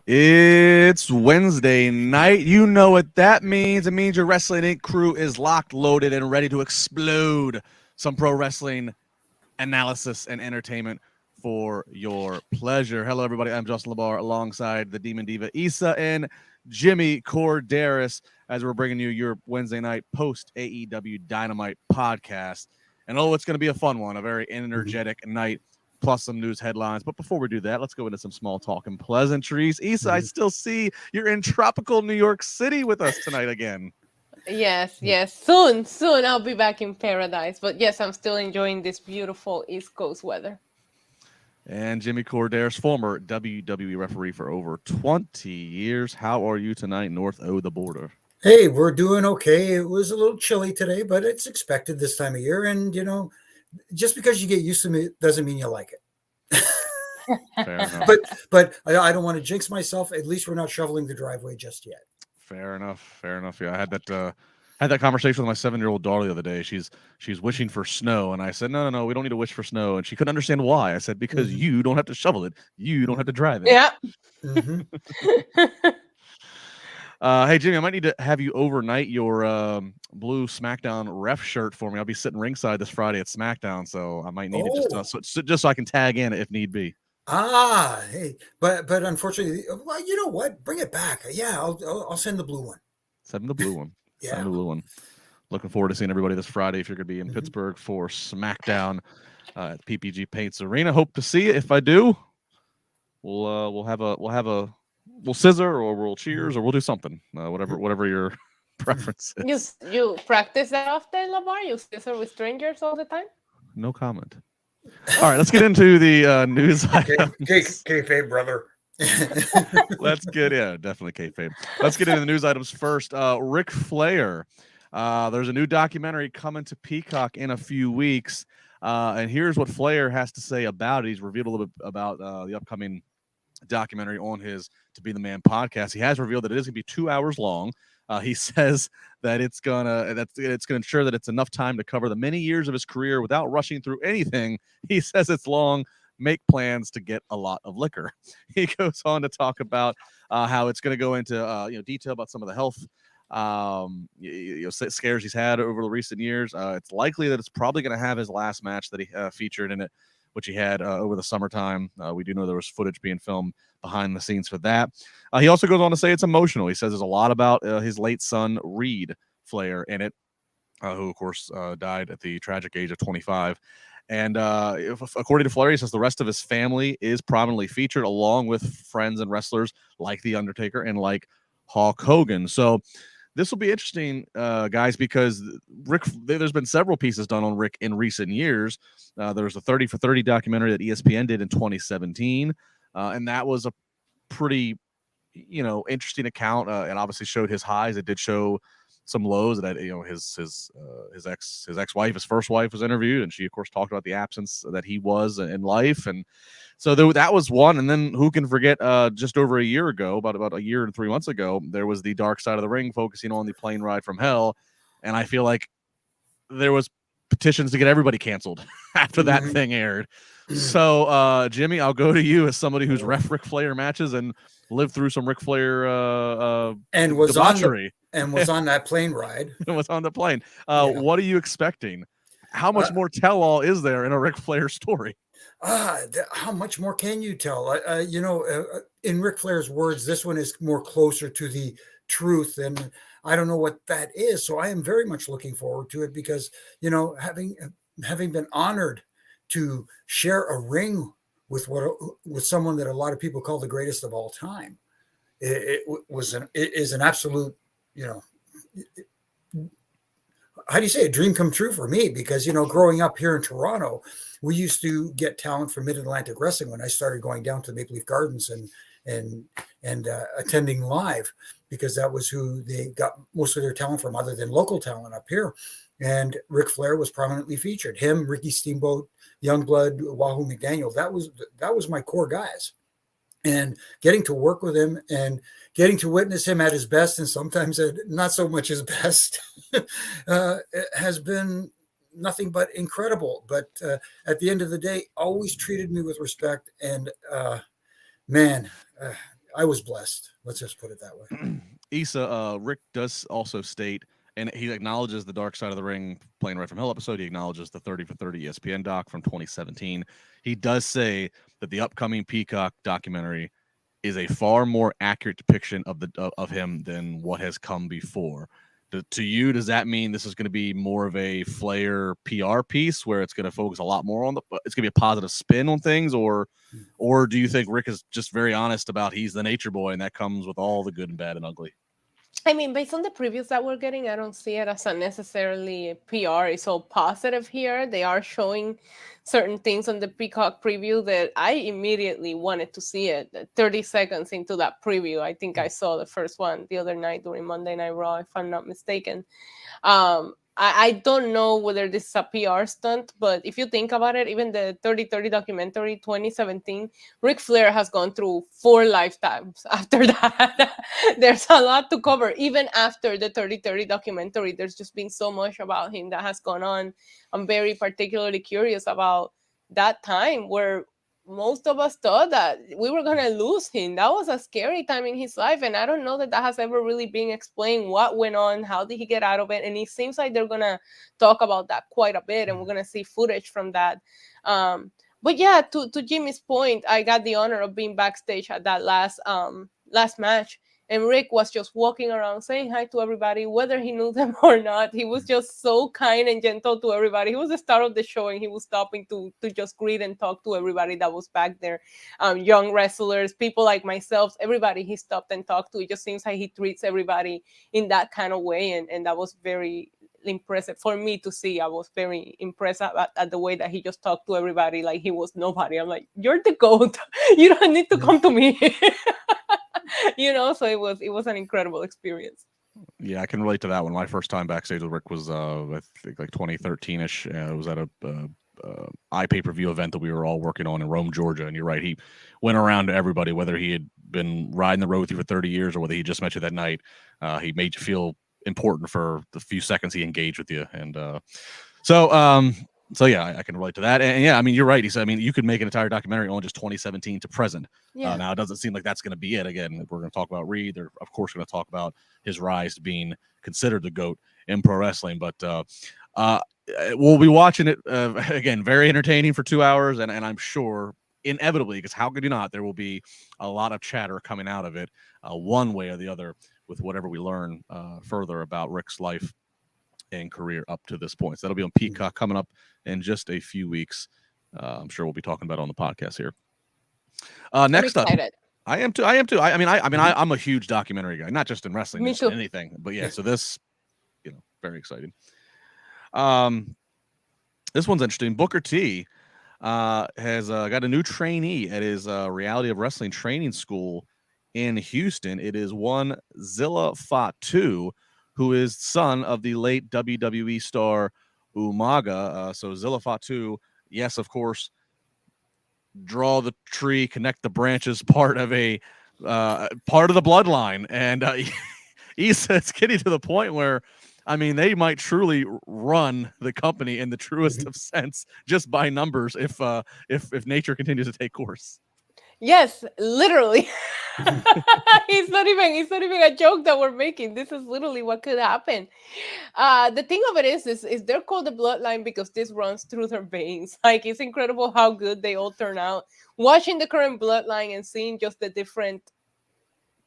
It's Wednesday night. You know what that means. It means your Wrestling Inc. crew is locked, loaded, and ready to explode some pro wrestling analysis and entertainment for your pleasure. Hello, everybody. I'm Justin LaBar alongside the Demon Diva Issa and Jimmy Korderas as we're bringing you your Wednesday night post AEW Dynamite podcast. And it's going to be a fun one, a very energetic night, plus some news headlines. But before we do that, let's go into some small talk and pleasantries. Issa, I still see you're in tropical New York City with us tonight again. Yes. Soon I'll be back in paradise. But yes, I'm still enjoying this beautiful East Coast weather. And Jimmy Korderas, former WWE referee for over 20 years. How are you tonight, north of the border? Hey, we're doing okay. It was a little chilly today, but it's expected this time of year. And, just because you get used to it doesn't mean you like it. Fair enough. But I don't want to jinx myself. At least we're not shoveling the driveway just yet. Fair enough. Yeah, I had that conversation with my 7-year-old daughter the other day. She's wishing for snow, and I said, no, we don't need to wish for snow. And she couldn't understand why. I said, because you don't have to shovel it. You don't have to drive it. Yeah. Hey, Jimmy, I might need to have you overnight your blue SmackDown ref shirt for me. I'll be sitting ringside this Friday at SmackDown, so I might need it just so I can tag in if need be. Hey, but unfortunately, well, you know what? Bring it back. Yeah, I'll send the blue one. Send the blue one. Yeah. Send the blue one. Looking forward to seeing everybody this Friday if you're going to be in Pittsburgh for SmackDown at PPG Paints Arena. Hope to see you. If I do, we'll scissor or we'll cheers or we'll do something. Whatever your preference is. You practice that often, LaBar? You scissor with strangers all the time? No comment. All right, let's get into the news items. Kayfabe, brother. Definitely kayfabe. Let's get into the news items first. Ric Flair. There's a new documentary coming to Peacock in a few weeks. And here's what Flair has to say about it. He's revealed a little bit about the upcoming documentary on his To Be the Man podcast. He has revealed that it is going to be 2 hours long. He says that it's gonna ensure that it's enough time to cover the many years of his career without rushing through anything. He says it's long. Make plans to get a lot of liquor. He goes on to talk about how it's going to go into detail about some of the health scares he's had over the recent years. It's likely that it's probably going to have his last match that he featured in it, which he had over the summertime. We do know there was footage being filmed behind the scenes for that. He also goes on to say it's emotional. He says there's a lot about his late son, Reed Flair, in it, who, of course, died at the tragic age of 25. And according to Flair, he says the rest of his family is prominently featured, along with friends and wrestlers like The Undertaker and like Hulk Hogan. So this will be interesting, guys, because there's been several pieces done on Rick in recent years. There was a 30 for 30 documentary that ESPN did in 2017, and that was a pretty, interesting account, and obviously showed his highs. It did show some lows. That his ex-wife, his first wife, was interviewed, and she, of course, talked about the absence that he was in life, and so that was one. And then who can forget? Just over a year ago, about a year and 3 months ago, there was the Dark Side of the Ring, focusing on the plane ride from hell, and I feel like there was petitions to get everybody canceled after that thing aired. So, Jimmy, I'll go to you as somebody who's ref Ric Flair matches and lived through some Ric Flair and was debauchery. On that plane ride. And was on the plane. What are you expecting? How much more tell-all is there in a Ric Flair story? How much more can you tell? In Ric Flair's words, this one is more closer to the truth, and I don't know what that is. So I am very much looking forward to it because, having been honored to share a ring with someone that a lot of people call the greatest of all time, it is an absolute, how do you say, a dream come true for me, because, growing up here in Toronto, we used to get talent from Mid-Atlantic Wrestling when I started going down to Maple Leaf Gardens and attending live, because that was who they got most of their talent from, other than local talent up here. And Ric Flair was prominently featured. Him, Ricky Steamboat, Youngblood, Wahoo McDaniel. That was my core guys. And getting to work with him and getting to witness him at his best, and sometimes not so much his best, has been nothing but incredible. But at the end of the day, always treated me with respect. And I was blessed. Let's just put it that way. Issa, Rick does also state, and he acknowledges the Dark Side of the Ring Playing Right from Hell episode. He acknowledges the 30 for 30 ESPN doc from 2017. He does say that the upcoming Peacock documentary is a far more accurate depiction of him than what has come before. To you, does that mean this is going to be more of a Flair PR piece where it's going to focus a lot more on it's going to be a positive spin on things, or do you think Rick is just very honest about he's the nature boy and that comes with all the good and bad and ugly? I mean, based on the previews that we're getting, I don't see it as a necessarily PR. It's all positive here. They are showing certain things on the Peacock preview that I immediately wanted to see it. 30 seconds into that preview, I think I saw the first one the other night during Monday Night Raw, if I'm not mistaken. I don't know whether this is a PR stunt, but if you think about it, even the 30-30 documentary 2017, Ric Flair has gone through 4 lifetimes after that. There's a lot to cover. Even after the 30-30 documentary, there's just been so much about him that has gone on. I'm very particularly curious about that time where most of us thought that we were going to lose him. That was a scary time in his life. And I don't know that has ever really been explained what went on. How did he get out of it? And it seems like they're going to talk about that quite a bit. And we're going to see footage from that. But yeah, to Jimmy's point, I got the honor of being backstage at that last match. And Rick was just walking around saying hi to everybody, whether he knew them or not. He was just so kind and gentle to everybody. He was the star of the show, and he was stopping to just greet and talk to everybody that was back there. Young wrestlers, people like myself, everybody he stopped and talked to. It just seems like he treats everybody in that kind of way. And that was very impressive for me to see. I was very impressed at the way that he just talked to everybody like he was nobody. I'm like, you're the GOAT. You don't need to come to me. So it was an incredible experience. Yeah, I can relate to that one. My first time backstage with Rick was I think like 2013ish. It was at a iPay-per-view event that we were all working on in Rome, Georgia. And you're right, he went around to everybody, whether he had been riding the road with you for 30 years or whether he just met you that night. He made you feel important for the few seconds he engaged with you. And so yeah, I can relate to that. And yeah, I mean, you're right. He said, I mean, you could make an entire documentary on just 2017 to present. Yeah. Now it doesn't seem like that's going to be it. Again, we're going to talk about Reed. They're of course going to talk about his rise to being considered the GOAT in pro wrestling. But we'll be watching it again. Very entertaining for 2 hours, and I'm sure inevitably, because how could you not? There will be a lot of chatter coming out of it, one way or the other, with whatever we learn further about Rick's life and career up to this point. So that'll be on Peacock coming up in just a few weeks. I'm sure we'll be talking about it on the podcast here. Next up, I am too. I'm a huge documentary guy, not just in wrestling, just in anything. But yeah, so this, very exciting. This one's interesting. Booker T has got a new trainee at his Reality of Wrestling training school in Houston. It is one Zilla Fatu, who is son of the late WWE star Umaga. So Zilla Fatu, yes, of course, draw the tree, connect the branches, part of the bloodline. And it's getting to the point where, I mean, they might truly run the company in the truest of sense just by numbers if nature continues to take course. Yes, literally. It's not even a joke that we're making. This is literally what could happen. The thing of it is they're called the Bloodline because this runs through their veins. Like, it's incredible how good they all turn out. Watching the current Bloodline and seeing just the different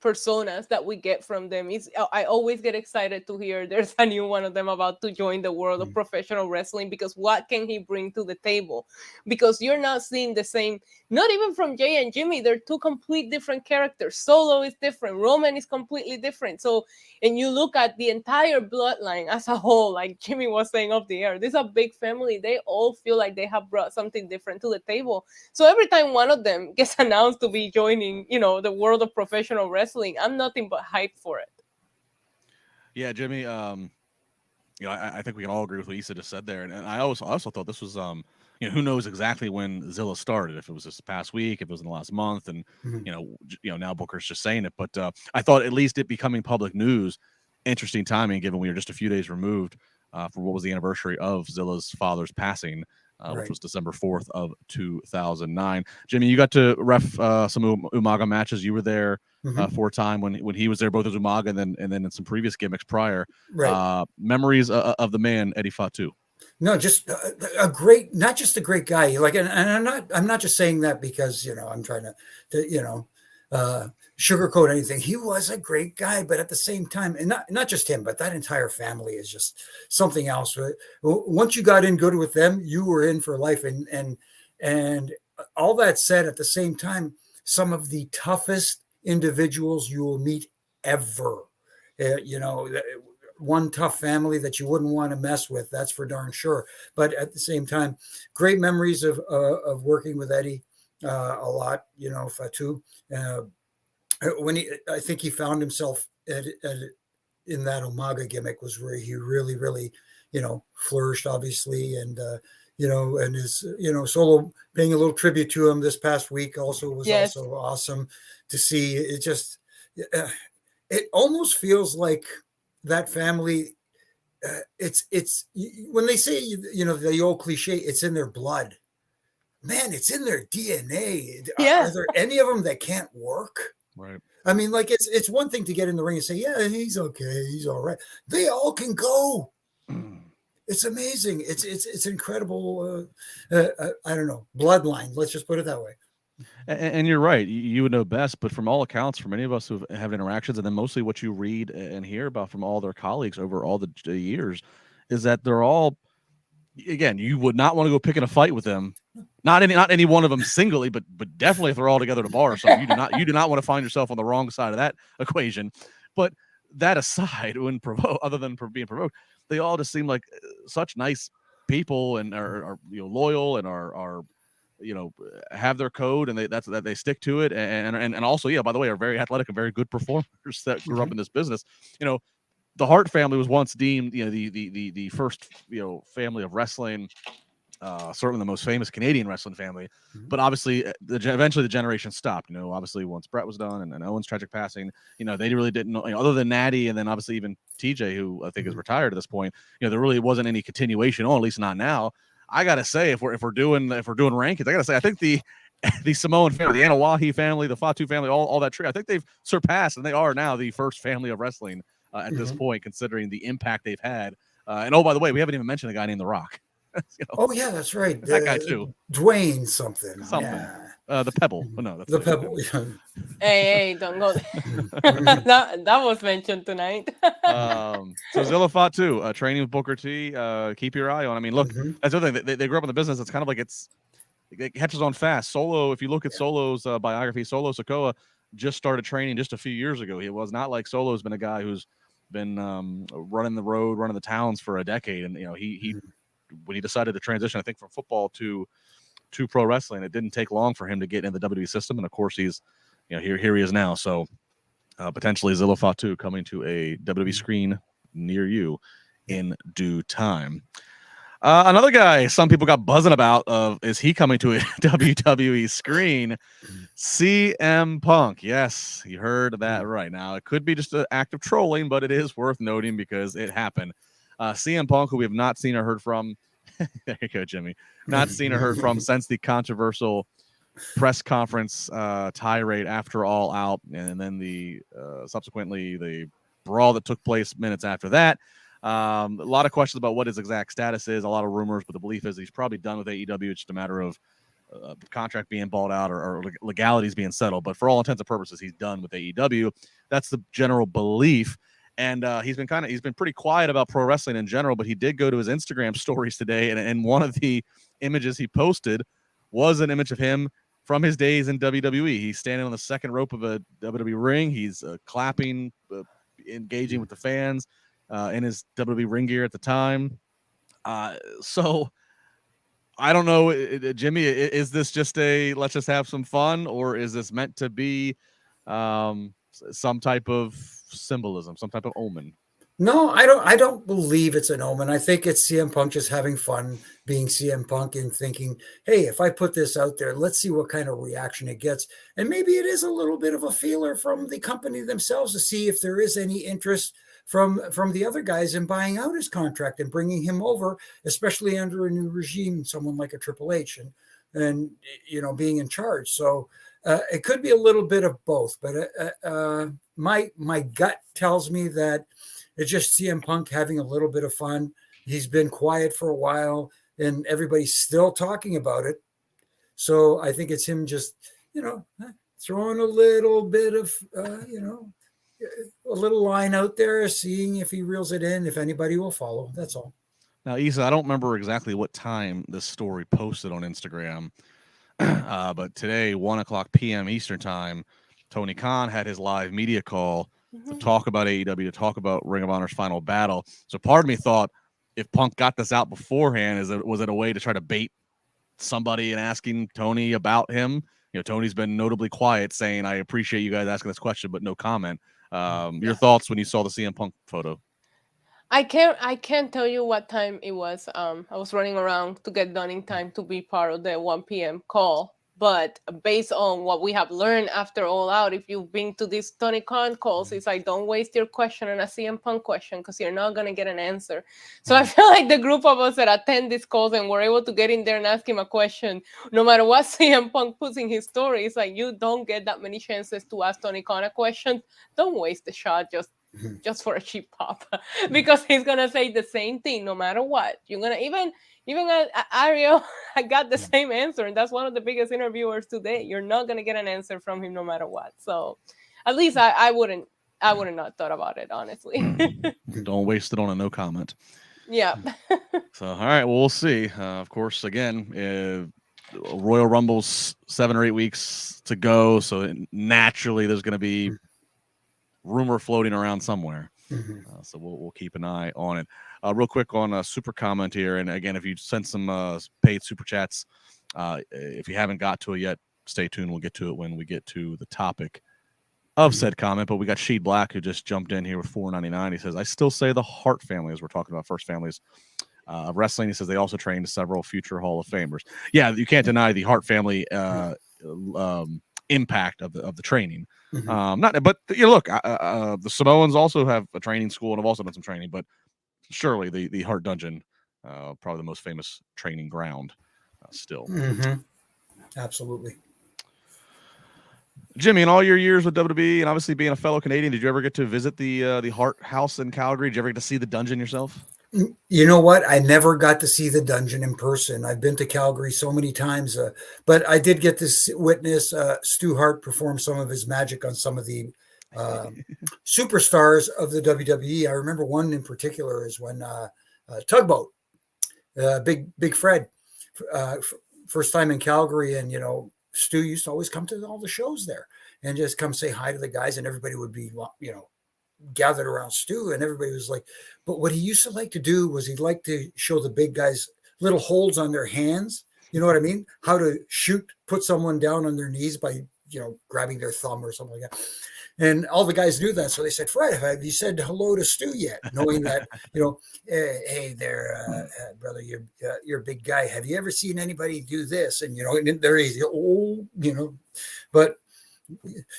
personas that we get from them, I always get excited to hear there's a new one of them about to join the world of professional wrestling, because what can he bring to the table? Because you're not seeing the same, not even from Jay and Jimmy. They're two complete different characters. Solo is different, Roman is completely different. So, and you look at the entire Bloodline as a whole, like Jimmy was saying off the air, this is a big family. They all feel like they have brought something different to the table. So every time one of them gets announced to be joining, the world of professional wrestling, I'm nothing but hyped for it. Yeah, Jimmy. I think we can all agree with what Issa just said there, and I also thought this was who knows exactly when Zilla started, if it was this past week, if it was in the last month, and now Booker's just saying it, but I thought at least it becoming public news, interesting timing given we were just a few days removed from what was the anniversary of Zilla's father's passing. which was December 4th of 2009. Jimmy, you got to ref some Umaga matches. You were there for a time when he was there, both as Umaga and then in some previous gimmicks prior. Memories of the man, Eddie Fatu. No, just a great, not just a great guy. Like, and I'm not just saying that because, I'm trying to sugarcoat anything. He was a great guy, but at the same time, and not just him, but that entire family is just something else. Once you got in good with them, you were in for life. And all that said, at the same time, some of the toughest individuals you will meet ever, one tough family that you wouldn't want to mess with. That's for darn sure. But at the same time, great memories of working with Eddie a lot. Fatu. I think he found himself in that Umaga gimmick was where he really, really, flourished, obviously, and and his solo, paying a little tribute to him this past week also was also awesome to see. It just it almost feels like that family, it's when they say the old cliche, it's in their blood. Man, it's in their DNA. Are there any of them that can't work? Right. I mean, like it's one thing to get in the ring and say, yeah, he's okay, he's all right. They all can go. It's amazing. It's incredible. I don't know, bloodline. Let's just put it that way. And you're right. You would know best, but from all accounts, from many of us who have interactions, and then mostly what you read and hear about from all their colleagues over all the years, is that they're all, again, you would not want to go picking a fight with them. Not any one of them singly, but definitely if they're all together at a bar or something. You do not want to find yourself on the wrong side of that equation. But that aside, other than being provoked, they all just seem like such nice people and are loyal and are have their code, and that they stick to it, and also, by the way, are very athletic and very good performers that grew up in this business. The Hart family was once deemed the first family of wrestling, certainly the most famous Canadian wrestling family, but obviously eventually the generation stopped. Obviously once Brett was done and Owen's tragic passing, they really didn't know, other than Natty and then obviously even TJ, who I think is retired at this point. There really wasn't any continuation on, at least not now. I gotta say, if we're doing rankings, I gotta say I think the Samoan family, the Anawahi family, the Fatu family, all that tree, I think they've surpassed, and they are now the first family of wrestling at this point, considering the impact they've had. And by the way, we haven't even mentioned a guy named The Rock. Oh yeah, that's right. That guy too. Dwayne something. Yeah. The Pebble. Oh, no, that's the Pebble. Hey, don't go there. that was mentioned tonight. So Zilla Fatu, training with Booker T. Keep your eye on. I mean, look, that's the other thing. They grew up in the business. It's kind of like it catches on fast. Solo, if you look at Solo's biography, Solo Sikoa just started training just a few years ago. He was not like Solo's been a guy who's been running the road, running the towns for a decade, and he when he decided to transition, I think from football to pro wrestling, it didn't take long for him to get in the WWE system, and of course he's here he is now. So potentially Zilla Fatu coming to a WWE screen near you in due time. Another guy some people got buzzing about is he coming to a WWE screen? CM Punk. Yes, you heard that right. Now it could be just an act of trolling, but it is worth noting because it happened. CM Punk, who we have not seen or heard from, there you go, Jimmy, not seen or heard from since the controversial press conference tirade after All Out, and then the subsequently the brawl that took place minutes after that. A lot of questions about what his exact status is, a lot of rumors, but the belief is he's probably done with AEW. It's just a matter of contract being bought out or legalities being settled. But for all intents and purposes, he's done with AEW. That's the general belief. And he's been pretty quiet about pro wrestling in general, but he did go to his Instagram stories today, and one of the images he posted was an image of him from his days in WWE. He's standing on the second rope of a WWE ring. He's clapping, engaging with the fans in his WWE ring gear at the time. So I don't know, Jimmy, is this just a let's just have some fun, or is this meant to be some type of symbolism, some type of omen? No, I don't believe it's an omen. I think it's CM Punk just having fun being CM Punk and thinking, hey, if I put this out there, let's see what kind of reaction it gets. And maybe it is a little bit of a feeler from the company themselves to see if there is any interest from the other guys in buying out his contract and bringing him over, especially under a new regime, someone like a Triple H and being in charge. So it could be a little bit of both, but my gut tells me that it's just CM Punk having a little bit of fun. He's been quiet for a while, and everybody's still talking about it. So I think it's him just, throwing a little bit of, a little line out there, seeing if he reels it in, if anybody will follow. That's all. Now, Isa, I don't remember exactly what time this story posted on Instagram, but today, 1:00 p.m. Eastern time, Tony Khan had his live media call to talk about AEW, to talk about Ring of Honor's final battle. So part of me thought, if Punk got this out beforehand, was it a way to try to bait somebody and asking Tony about him? Tony's been notably quiet, saying, I appreciate you guys asking this question, but no comment. Your thoughts when you saw the CM Punk photo? I can't tell you what time it was. I was running around to get done in time to be part of the 1 p.m. call. But based on what we have learned after All Out, if you've been to these Tony Khan calls, it's like, don't waste your question on a CM Punk question because you're not going to get an answer. So I feel like the group of us that attend these calls and were able to get in there and ask him a question, no matter what CM Punk puts in his story, it's like, you don't get that many chances to ask Tony Khan a question. Don't waste the shot just for a cheap pop because he's gonna say the same thing no matter what. You're gonna even Ariel, I got the same answer, and that's one of the biggest interviewers today. You're not gonna get an answer from him no matter what. So at least I wouldn't not thought about it, honestly. Don't waste it on a no comment. Yeah. So all right, well, we'll see. Of course, again, Royal Rumble's 7 or 8 weeks to go, so naturally there's going to be rumor floating around somewhere. So we'll keep an eye on it. Real quick on a super comment here, and again, if you sent some paid super chats, if you haven't got to it yet, stay tuned. We'll get to it when we get to the topic of said comment. But we got Sheed Black, who just jumped in here with $4.99. He says, I still say the Hart family, as we're talking about first families of wrestling. He says they also trained several future Hall of Famers. Yeah, you can't deny the Hart family impact of the training. But look, the Samoans also have a training school and have also done some training, but surely the Hart Dungeon, probably the most famous training ground still. Absolutely. Jimmy, in all your years with WWE and obviously being a fellow Canadian, did you ever get to visit the Hart House in Calgary? Did you ever get to see the dungeon yourself? You know what? I never got to see the dungeon in person. I've been to Calgary so many times, but I did get to witness Stu Hart perform some of his magic on some of the superstars of the WWE. I remember one in particular is when Tugboat, Big Fred, first time in Calgary, and Stu used to always come to all the shows there and just come say hi to the guys, and everybody would be gathered around Stu, and everybody was like, but what he used to like to do was he'd like to show the big guys little holds on their hands. You know what I mean? How to put someone down on their knees by, grabbing their thumb or something like that. And all the guys knew that. So they said, Fred, have you said hello to Stu yet? Knowing that, hey there, brother, you're a big guy. Have you ever seen anybody do this? And, and there he's, but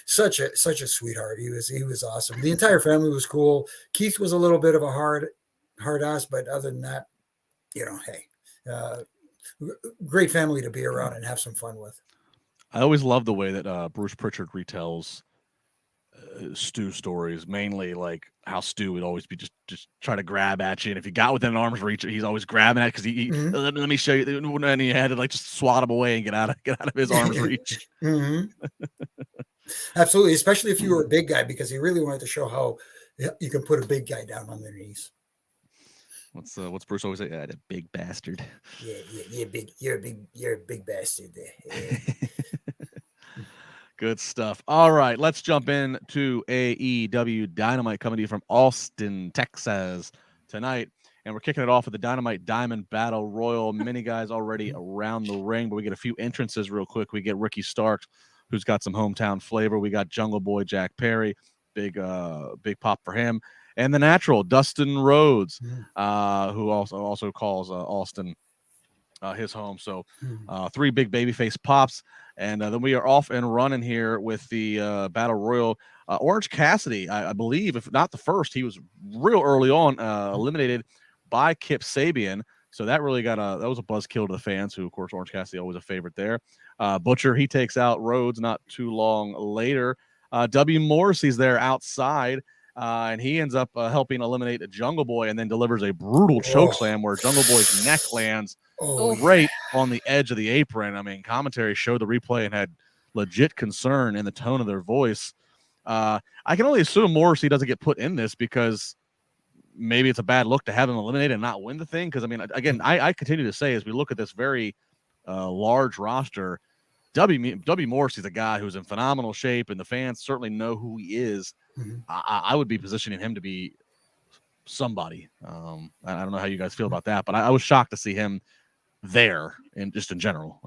such a sweetheart. He was awesome. The entire family was cool. Keith was a little bit of a hard ass, but other than that, hey, great family to be around and have some fun with. I always love the way that Bruce Pritchard retells Stu stories, mainly like how Stu would always be just try to grab at you, and if he got within arm's reach, he's always grabbing at it because he let me show you, and he had to just swat him away and get out of his arm's reach. Absolutely, especially if you were a big guy, because he really wanted to show how you can put a big guy down on their knees. What's Bruce always say? The big bastard. Yeah, big. You're a big bastard. Yeah. Good stuff. All right, let's jump into AEW Dynamite, coming to you from Austin, Texas tonight. And we're kicking it off with the Dynamite Diamond Battle Royal. Many guys already around the ring, but we get a few entrances real quick. We get Ricky Starks, who's got some hometown flavor. We got Jungle Boy Jack Perry, big pop for him. and the Natural, Dustin Rhodes, Mm. who also calls Austin his home. So Mm. 3 big babyface pops. And then we are off and running here with the Battle Royal. Orange Cassidy, I believe, if not the first, he was real early on eliminated by Kip Sabian. So that really that was a buzzkill to the fans, who, of course, Orange Cassidy always a favorite there. Butcher, he takes out Rhodes not too long later. W. Morrissey's there outside, and he ends up helping eliminate a Jungle Boy, and then delivers a brutal chokeslam where Jungle Boy's neck lands right on the edge of the apron. I mean, commentary showed the replay and had legit concern in the tone of their voice. I can only assume Morrissey doesn't get put in this because maybe it's a bad look to have him eliminated and not win the thing. Because, I mean, again, I continue to say, as we look at this very large roster, W. Morrissey's a guy who's in phenomenal shape, and the fans certainly know who he is. Mm-hmm. I would be positioning him to be somebody. I don't know how you guys feel about that, but I was shocked to see him there, and just in general.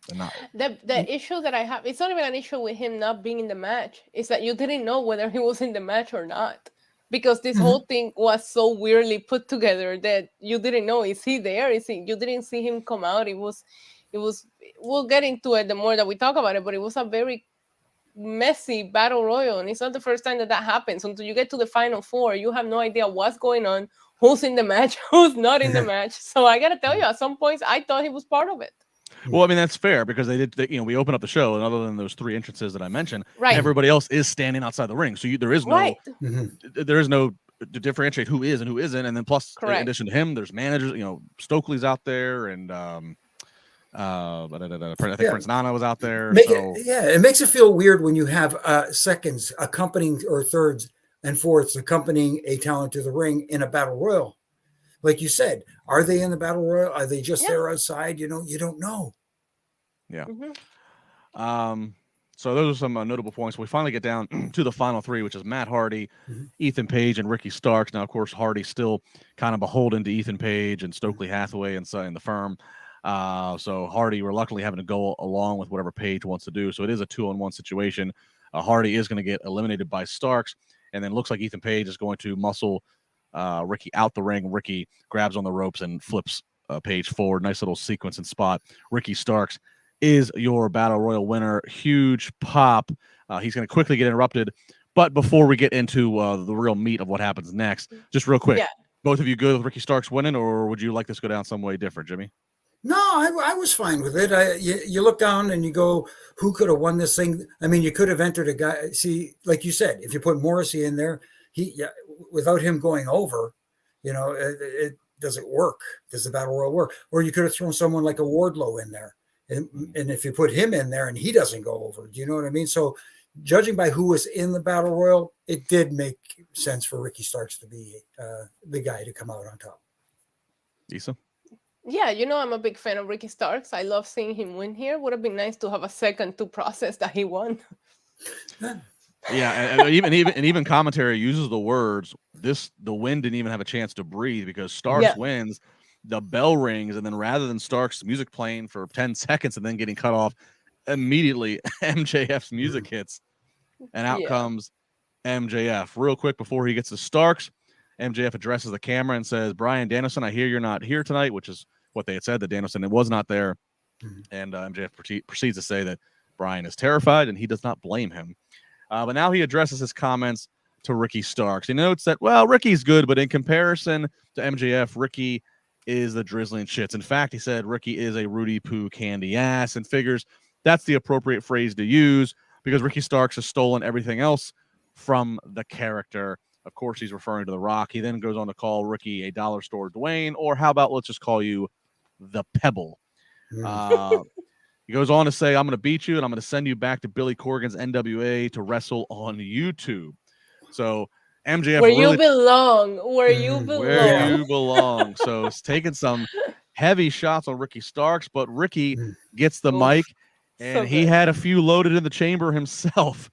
And not the issue that I have, it's not even an issue with him not being in the match. It's that you didn't know whether he was in the match or not, because this whole thing was so weirdly put together that you didn't know, is he there? Is he? You didn't see him come out. It was. We'll get into it the more that we talk about it, but it was a very messy battle royal, and it's not the first time that happens. Until you get to the final 4, you have no idea what's going on, who's in the match, who's not in the match. So I gotta tell you, at some points I thought he was part of it. Well, I mean, that's fair, because we open up the show, and other than those 3 entrances that I mentioned, right, everybody else is standing outside the ring. So there is no there is no to differentiate who is and who isn't. And then plus, in addition to him, there's managers. Stokely's out there, and I think Prince Nana was out there. It makes it feel weird when you have seconds accompanying, or thirds and fourths accompanying a talent to the ring in a battle royal. Like you said, are they in the battle royal? Are they just there outside? You don't know. Yeah. So those are some notable points. We finally get down to the final 3, which is Matt Hardy, Ethan Page, and Ricky Starks. Now, of course, Hardy's still kind of beholden to Ethan Page and Stokely Hathaway and the firm. So Hardy reluctantly having to go along with whatever Page wants to do. So it is a 2-on-1 situation. Hardy is going to get eliminated by Starks, and then looks like Ethan Page is going to muscle Ricky out the ring. Ricky grabs on the ropes and flips Page forward. Nice little sequence and spot. Ricky Starks is your Battle Royal winner. Huge pop. He's going to quickly get interrupted. But before we get into the real meat of what happens next, just real quick, both of you good with Ricky Starks winning, or would you like this to go down some way different, Jimmy? No, I was fine with it. You look down and you go, who could have won this thing? I mean, you could have entered a guy. See, like you said, if you put Morrissey in there, without him going over, it doesn't work. Does the battle royal work? Or you could have thrown someone like a Wardlow in there, and if you put him in there and he doesn't go over, do you know what I mean? So, judging by who was in the battle royal, it did make sense for Ricky Starks to be the guy to come out on top. Issa? Yeah, I'm a big fan of Ricky Starks. I love seeing him win here. Would have been nice to have a second to process that he won. Yeah, and even commentary uses the words, the win didn't even have a chance to breathe, because Starks wins, the bell rings, and then rather than Starks' music playing for 10 seconds and then getting cut off, immediately MJF's music hits, and out comes MJF. Real quick before he gets to Starks, MJF addresses the camera and says, "Bryan Danielson, I hear you're not here tonight," which is what they had said, that Danielson was not there. And MJF proceeds to say that Bryan is terrified and he does not blame him. But now he addresses his comments to Ricky Starks. He notes that, well, Ricky's good, but in comparison to MJF, Ricky is the drizzling shits. In fact, he said Ricky is a Rudy Poo candy ass, and figures that's the appropriate phrase to use because Ricky Starks has stolen everything else from the character. Of course, he's referring to The Rock. He then goes on to call Ricky a dollar store Dwayne, or how about let's just call you the Pebble. He goes on to say, I'm going to beat you, and I'm going to send you back to Billy Corgan's NWA to wrestle on YouTube. So MJF where really, you belong. Where you belong. So it's taking some heavy shots on Ricky Starks, but Ricky gets the mic, and he had a few loaded in the chamber himself.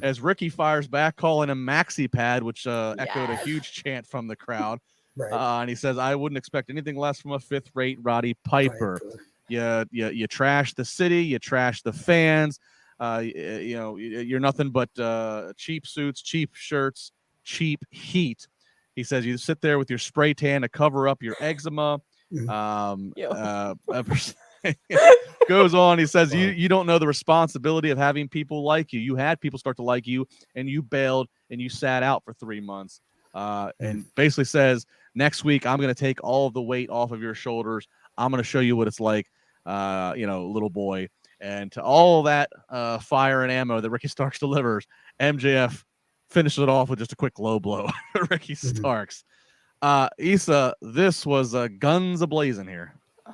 As Ricky fires back, calling him Maxi Pad, which echoed a huge chant from the crowd. And he says, I wouldn't expect anything less from a fifth-rate Roddy Piper. You trash the city, you trash the fans. You're nothing but cheap suits, cheap shirts, cheap heat. He says you sit there with your spray tan to cover up your eczema. Goes on. He says you don't know the responsibility of having people like you. You had people start to like you, and you bailed and you sat out for 3 months. And basically says next week I'm going to take all of the weight off of your shoulders. I'm going to show you what it's like, little boy. And to all that fire and ammo that Ricky Starks delivers, MJF finishes it off with just a quick low blow for Ricky Starks. Issa, this was guns a-blazing here.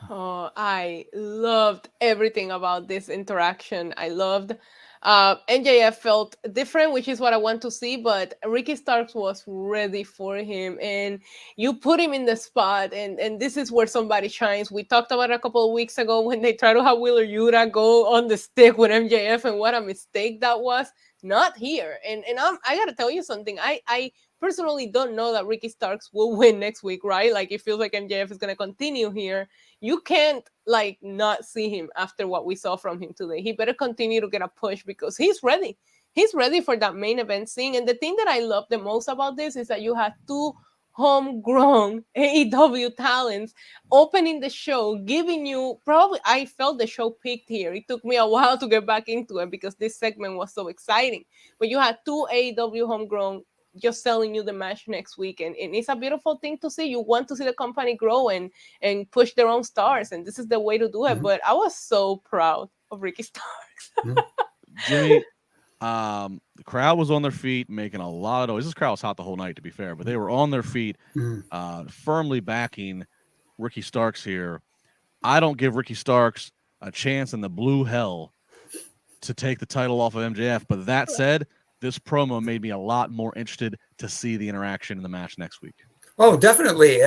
Oh, I loved everything about this interaction. I loved MJF felt different, which is what I want to see, but Ricky Starks was ready for him, and you put him in the spot, and this is where somebody shines. We talked about it a couple of weeks ago when they tried to have Wheeler Yuta go on the stick with MJF, and what a mistake that was. Not here. And I gotta tell you something. I personally don't know that Ricky Starks will win next week, right? Like, it feels like MJF is gonna continue here. You can't like not see him after what we saw from him today. He better continue to get a push because he's ready. He's ready for that main event scene. And the thing that I love the most about this is that you had two homegrown AEW talents opening the show, giving you probably, I felt the show peaked here. It took me a while to get back into it because this segment was so exciting. But you had two AEW homegrown just selling you the match next week, and it's a beautiful thing to see. You want to see the company grow and push their own stars, and this is the way to do it. But I was so proud of Ricky Starks. Jimmy, the crowd was on their feet making a lot of noise. This crowd was hot the whole night, to be fair, but they were on their feet firmly backing Ricky Starks here. I don't give Ricky Starks a chance in the blue hell to take the title off of MJF, but that said, this promo made me a lot more interested to see the interaction in the match next week. Oh, definitely.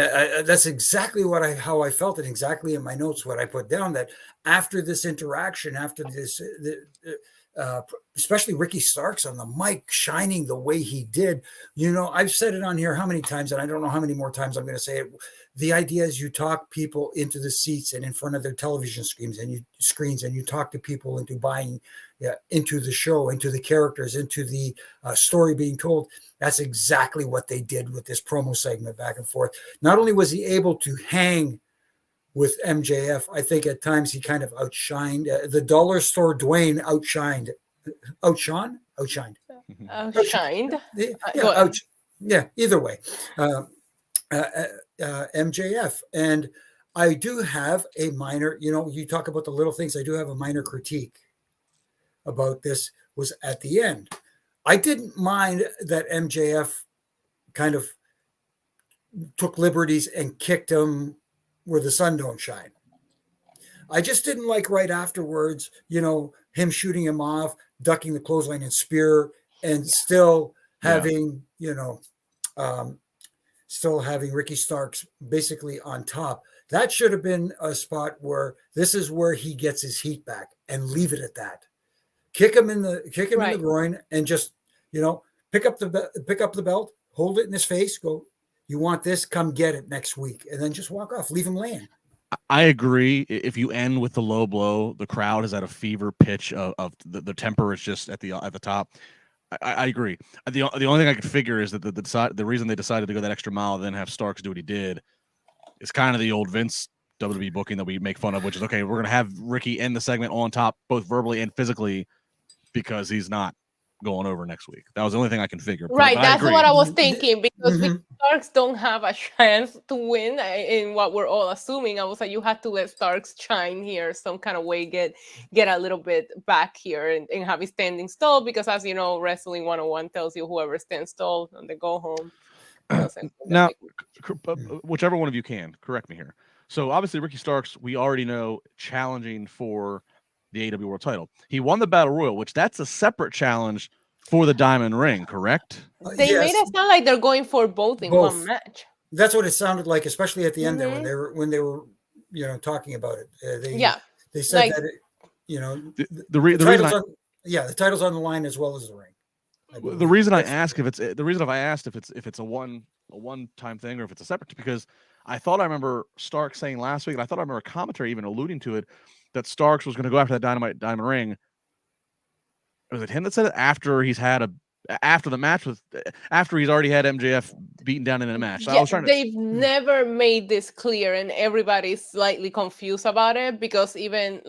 That's exactly how I felt, and exactly in my notes what I put down, that after this interaction, after this, especially Ricky Starks on the mic shining the way he did, I've said it on here how many times, and I don't know how many more times I'm going to say it. The idea is you talk people into the seats and in front of their television screens, and you talk to people into buying into the show, into the characters, into the story being told. That's exactly what they did with this promo segment back and forth. Not only was he able to hang with MJF, I think at times he kind of outshined the dollar store Dwayne outshined. Either way. MJF. And I do have a minor, you talk about the little things. I do have a minor critique about this was at the end. I didn't mind that MJF kind of took liberties and kicked him where the sun don't shine. I just didn't like right afterwards, him shooting him off, ducking the clothesline and spear, and still having, still having Ricky Starks basically on top. That should have been a spot where this is where he gets his heat back, and leave it at that. Kick him in the groin, and just pick up the belt, hold it in his face, go, you want this, come get it next week, and then just walk off, leave him laying. I agree. If you end with the low blow, the crowd is at a fever pitch of the temper is just at the top. I agree. The only thing I could figure is that the reason they decided to go that extra mile and then have Starks do what he did is kind of the old Vince WWE booking that we make fun of, which is, okay, we're going to have Ricky end the segment on top, both verbally and physically, because he's not going over next week. That was the only thing I can figure. Right, that's what I was thinking, because Starks don't have a chance to win in what we're all assuming. I was like, you had to let Starks shine here some kind of way, get a little bit back here and have his standing stall, because as you know, Wrestling 101 tells you whoever stands tall and they go home. Now, whichever one of you can, correct me here. So obviously Ricky Starks, we already know, challenging for the AEW World title. He won the Battle Royal, which that's a separate challenge for the Diamond Ring, correct? They made it sound like they're going for both in one match. That's what it sounded like, especially at the end there when they were talking about it. They said like, that the title's on the line as well as the ring. The reason I ask if it's a one-time thing or if it's a separate, because I thought I remember Starks saying last week, and I thought I remember commentary even alluding to it, that Starks was going to go after that Diamond Ring. Was it him that said it after he's had after the match after he's already had MJF beaten down in a match. So I was trying to. They've never made this clear, and everybody's slightly confused about it because even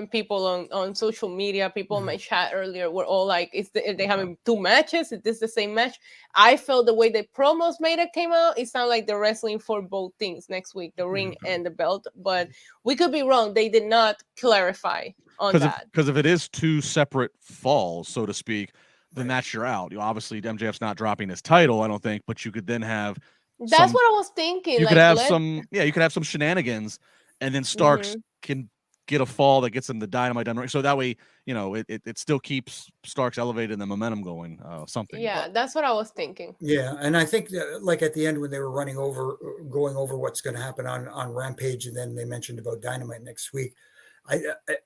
people on social media, people in my chat earlier were all like, "Are they having two matches? Is this the same match?" I felt the way the promos made it came out, it sounded like they're wrestling for both things next week, the ring and the belt. But we could be wrong. They did not clarify on that. Because if it is two separate falls, so to speak, then that's you're out. Obviously, MJF's not dropping his title, I don't think, but you could then have. That's what I was thinking. You could have you could have some shenanigans, and then Starks can get a fall that gets him the Dynamite done. So that way, it still keeps Starks elevated and the momentum going. Something. Yeah, that's what I was thinking. Yeah, and I think like at the end when they were going over what's going to happen on Rampage, and then they mentioned about Dynamite next week.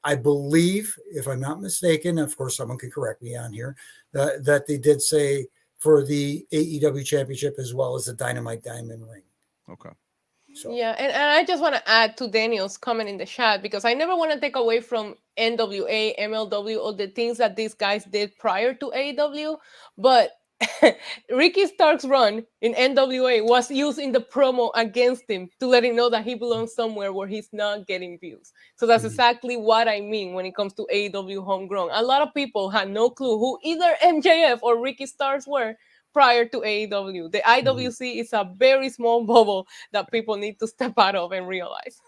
I believe, if I'm not mistaken, of course someone could correct me on here, that they did say for the AEW Championship as well as the Dynamite Diamond Ring. Okay. So. Yeah, and I just want to add to Daniel's comment in the chat, because I never want to take away from NWA, MLW, or the things that these guys did prior to AEW, but Ricky Stark's run in NWA was used in the promo against him to let him know that he belongs somewhere where he's not getting views. So that's exactly what I mean when it comes to AEW Homegrown. A lot of people had no clue who either MJF or Ricky Starks were prior to AEW. The IWC is a very small bubble that people need to step out of and realize.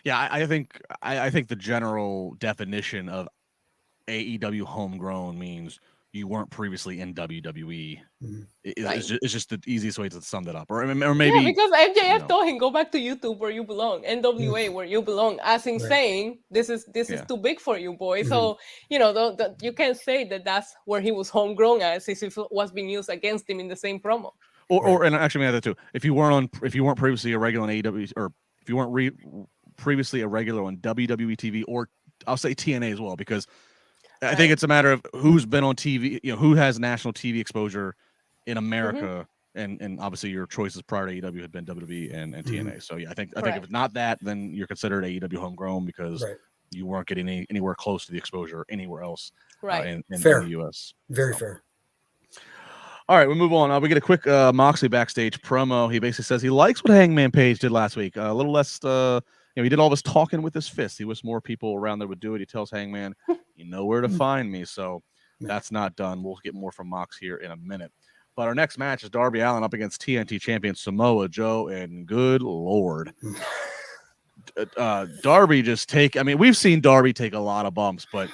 Yeah. I think the general definition of AEW Homegrown means you weren't previously in WWE. It's just the easiest way to sum that up. Or maybe because MJF told him, go back to YouTube where you belong, NWA where you belong, as in saying this is too big for you, boy. So you can't say that that's where he was homegrown as if it was being used against him in the same promo. Or and actually maybe that too. If you weren't previously a regular on AEW, or if you weren't previously a regular on WWE TV, or I'll say TNA as well, because I think it's a matter of who's been on TV, who has national TV exposure in America, and obviously your choices prior to AEW had been WWE and TNA. So I think if it's not that, then you're considered AEW homegrown because you weren't getting anywhere close to the exposure anywhere else in the US. Very fair. All right, we move on. We get a quick Moxley backstage promo. He basically says he likes what Hangman Page did last week. A little less. He did all this talking with his fist. He wish more people around there would do it. He tells Hangman, you know where to find me. So that's not done. We'll get more from Mox here in a minute. But our next match is Darby Allin up against TNT champion Samoa Joe. And good Lord, Darby we've seen Darby take a lot of bumps, but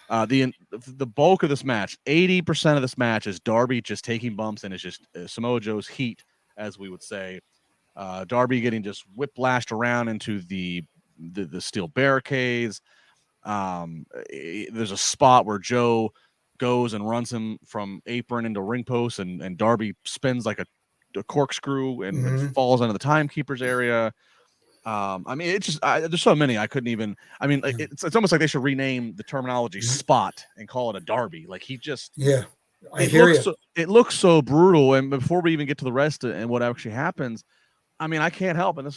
the bulk of this match, 80% of this match is Darby just taking bumps, and it's just Samoa Joe's heat, as we would say. Darby getting just whiplashed around into the steel barricades. There's a spot where Joe goes and runs him from apron into ring post, and Darby spins like a corkscrew and falls into the timekeeper's area. It's just there's so many I couldn't even. It's almost like they should rename the terminology spot and call it a Darby. Like he just it looks so brutal. And before we even get to the rest and what actually happens, I can't help, and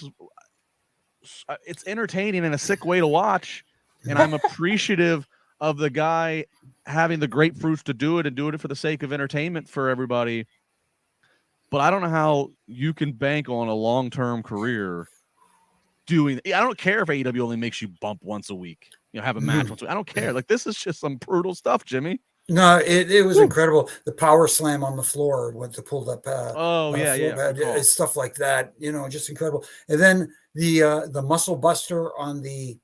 it's entertaining in a sick way to watch, and I'm appreciative of the guy having the grapefruits to do it and doing it for the sake of entertainment for everybody. But I don't know how you can bank on a long-term career doing. I don't care if AEW only makes you bump once a week, have a match once a week. I don't care. Like, this is just some brutal stuff, Jimmy. No, it was incredible. The power slam on the floor with the pulled up. Stuff like that. Just incredible. And then the muscle buster on the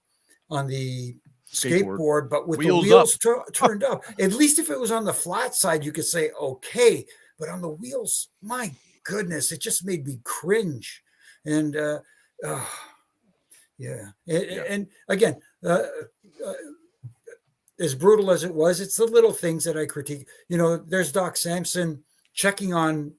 skateboard, but with the wheels turned up. At least if it was on the flat side, you could say okay. But on the wheels, my goodness, it just made me cringe. And and again. As brutal as it was, it's the little things that I critique. There's Doc Samson checking on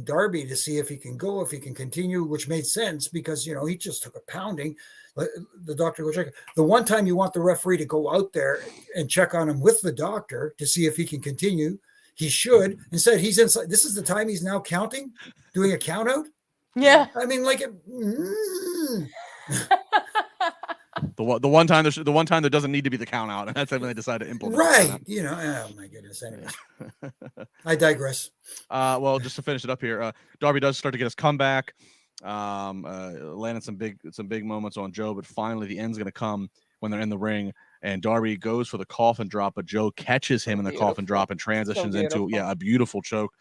Darby to see if he can go, if he can continue, which made sense because he just took a pounding. The doctor go check. The one time you want the referee to go out there and check on him with the doctor to see if he can continue, he should. Instead, he's inside. This is the time he's now counting, doing a count out. Yeah, The one time there doesn't need to be the count out, and that's when they decide to implement. Right. Oh my goodness. Anyway. I digress. Well, just to finish it up here, Darby does start to get his comeback. Landed some big moments on Joe, but finally the end's going to come when they're in the ring, and Darby goes for the coffin drop, but Joe catches him in the coffin drop and transitions into a beautiful choke.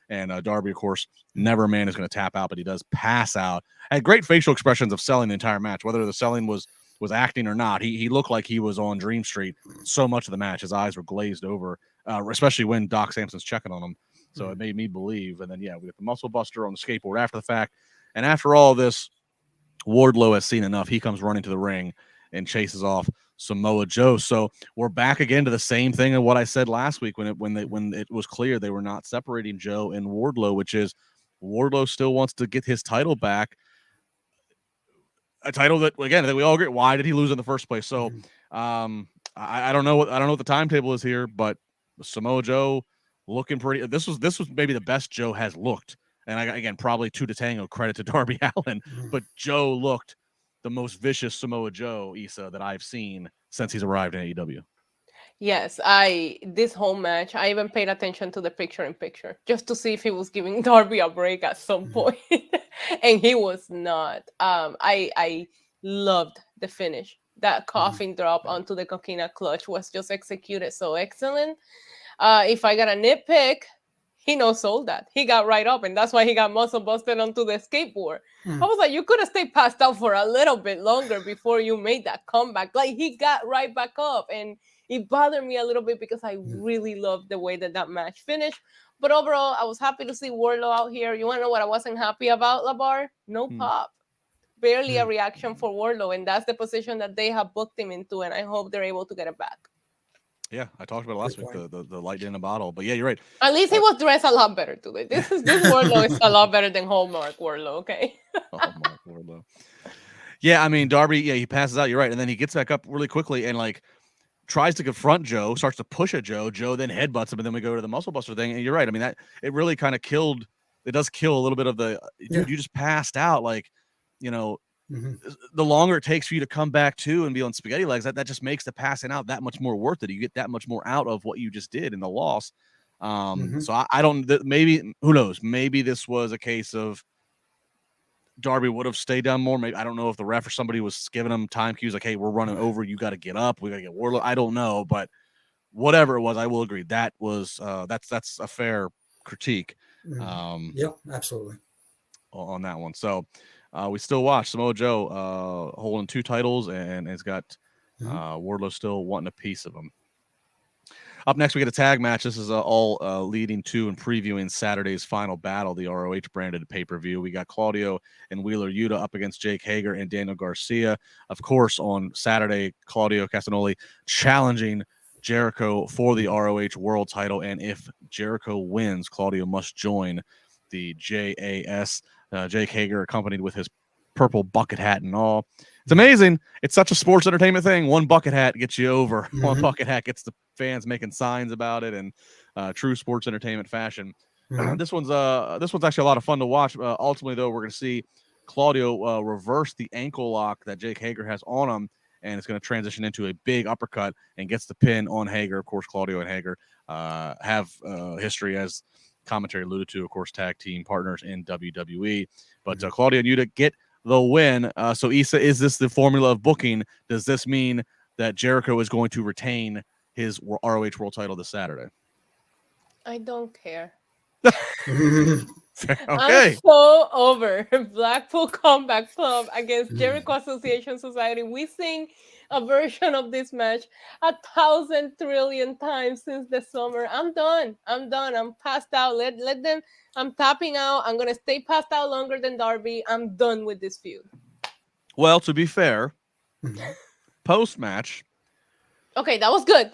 And Darby, of course, never man is going to tap out, but he does pass out. Had great facial expressions of selling the entire match, whether the selling was acting or not. He looked like he was on Dream Street so much of the match. His eyes were glazed over, especially when Doc Samson's checking on him. So it made me believe. And then, yeah, we got the Muscle Buster on the skateboard after the fact. And after all this, Wardlow has seen enough. He comes running to the ring and chases off Samoa Joe. So we're back again to the same thing of what I said last week when it was clear they were not separating Joe and Wardlow, which is Wardlow still wants to get his title back. A title that, again, that we all agree. Why did he lose in the first place? So I don't know what the timetable is here, but Samoa Joe looking pretty. This was maybe the best Joe has looked. And again, probably two to tango, credit to Darby Allin, but Joe looked the most vicious Samoa Joe, Issa, that I've seen since he's arrived in AEW. Yes, this whole match, I even paid attention to the picture-in-picture just to see if he was giving Darby a break at some point, and he was not. I loved the finish. That coffin drop onto the coquina clutch was just executed so excellent. If I got a nitpick, he no-sold that. He got right up, and that's why he got muscle busted onto the skateboard. I was like, you could have stayed passed out for a little bit longer before you made that comeback. Like, he got right back up, and it bothered me a little bit because I really loved the way that match finished. But overall, I was happy to see Wardlow out here. You want to know what I wasn't happy about, LaBar? No pop. Barely a reaction for Wardlow, and that's the position that they have booked him into, and I hope they're able to get it back. Yeah, I talked about it last week, the light in a bottle. But yeah, you're right. At least he was dressed a lot better today. This Wardlow is a lot better than Hallmark Wardlow, okay? Hallmark Wardlow. Yeah, I mean, Darby, he passes out, you're right. And then he gets back up really quickly and, like, tries to confront Joe, starts to push at Joe. Joe then headbutts him, and then we go to the Muscle Buster thing. And you're right. I mean, it really kind of does kill a little bit of the, dude, you just passed out. Like, the longer it takes for you to come back to and be on spaghetti legs, that just makes the passing out that much more worth it. You get that much more out of what you just did in the loss. So I don't, maybe, who knows? Maybe this was a case of Darby would have stayed down more. Maybe, I don't know if the ref or somebody was giving him time cues like, hey, we're running over. You got to get up. We got to get Wardlow. I don't know, but whatever it was, I will agree. That was, that's a fair critique. Yeah, absolutely. On that one. So, we still watch Samoa Joe holding 2 titles, and it's got Wardlow still wanting a piece of them. Up next, we get a tag match. This is all leading to and previewing Saturday's final battle, the ROH branded pay-per-view. We got Claudio and Wheeler Yuta up against Jake Hager and Daniel Garcia. Of course, on Saturday, Claudio Castagnoli challenging Jericho for the ROH world title, and if Jericho wins, Claudio must join the JAS. Jake Hager accompanied with his purple bucket hat and all. It's amazing. It's such a sports entertainment thing. One bucket hat gets you over. One bucket hat gets the fans making signs about it, and true sports entertainment fashion. This one's actually a lot of fun to watch. Ultimately, though, we're going to see Claudio reverse the ankle lock that Jake Hager has on him, and it's going to transition into a big uppercut and gets the pin on Hager. Of course, Claudio and Hager have history, as commentary alluded to, of course, tag team partners in WWE. But Claudio and Yuta get the win. So, Issa, is this the formula of booking? Does this mean that Jericho is going to retain his ROH world title this Saturday? I don't care. Okay. I'm so over Blackpool Combat Club against Jericho Association Society. We sing a version of this match 1,000 trillion times since the summer. I'm done. I'm passed out. Let them. I'm tapping out. I'm gonna stay passed out longer than Darby. I'm done with this feud. Well, to be fair, post match. Okay, that was good.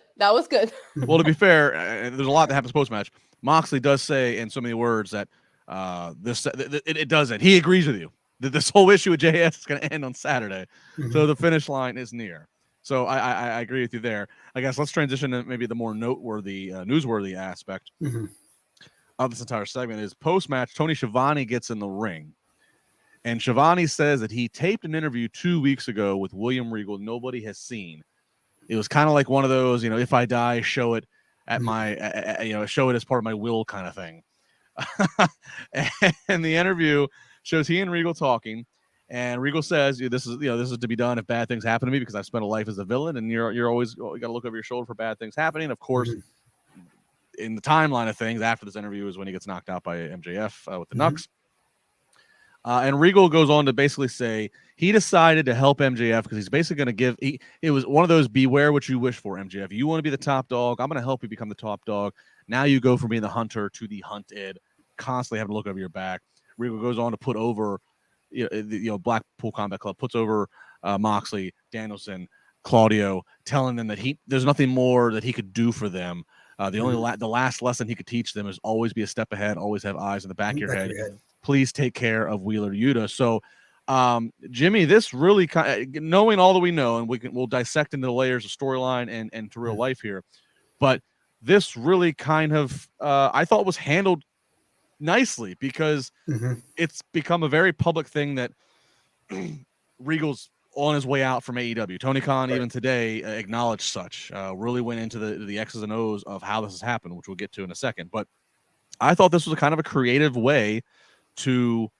Well, to be fair, there's a lot that happens post match. Moxley does say in so many words that it doesn't. He agrees with you that this whole issue with JS is going to end on Saturday. So the finish line is near. So I agree with you there. I guess let's transition to maybe the more noteworthy, newsworthy aspect of this entire segment is post-match, Tony Schiavone gets in the ring. And Schiavone says that he taped an interview 2 weeks ago with William Regal nobody has seen. It was kind of like one of those, if I die, show it. at my, show it as part of my will kind of thing. And the interview shows he and Regal talking, and Regal says, "This is to be done if bad things happen to me because I've spent a life as a villain, and you're always you got to look over your shoulder for bad things happening." Of course, in the timeline of things, after this interview is when he gets knocked out by MJF with the Knucks. And Regal goes on to basically say he decided to help MJF because he's basically going to give. It was one of those beware what you wish for, MJF. You want to be the top dog. I'm going to help you become the top dog. Now you go from being the hunter to the hunted, constantly having to look over your back. Regal goes on to put over, Blackpool Combat Club puts over Moxley, Danielson, Claudio, telling them that there's nothing more that he could do for them. The last lesson he could teach them is always be a step ahead, always have eyes in the back of your head. Please take care of Wheeler Yuta. So, Jimmy, this really knowing all that we know, and we'll dissect into the layers of storyline and to real life here, but this really kind of I thought was handled nicely because it's become a very public thing that Regal's on his way out from AEW. Tony Khan even today acknowledged such. Really went into the X's and O's of how this has happened, which we'll get to in a second. But I thought this was a kind of a creative way to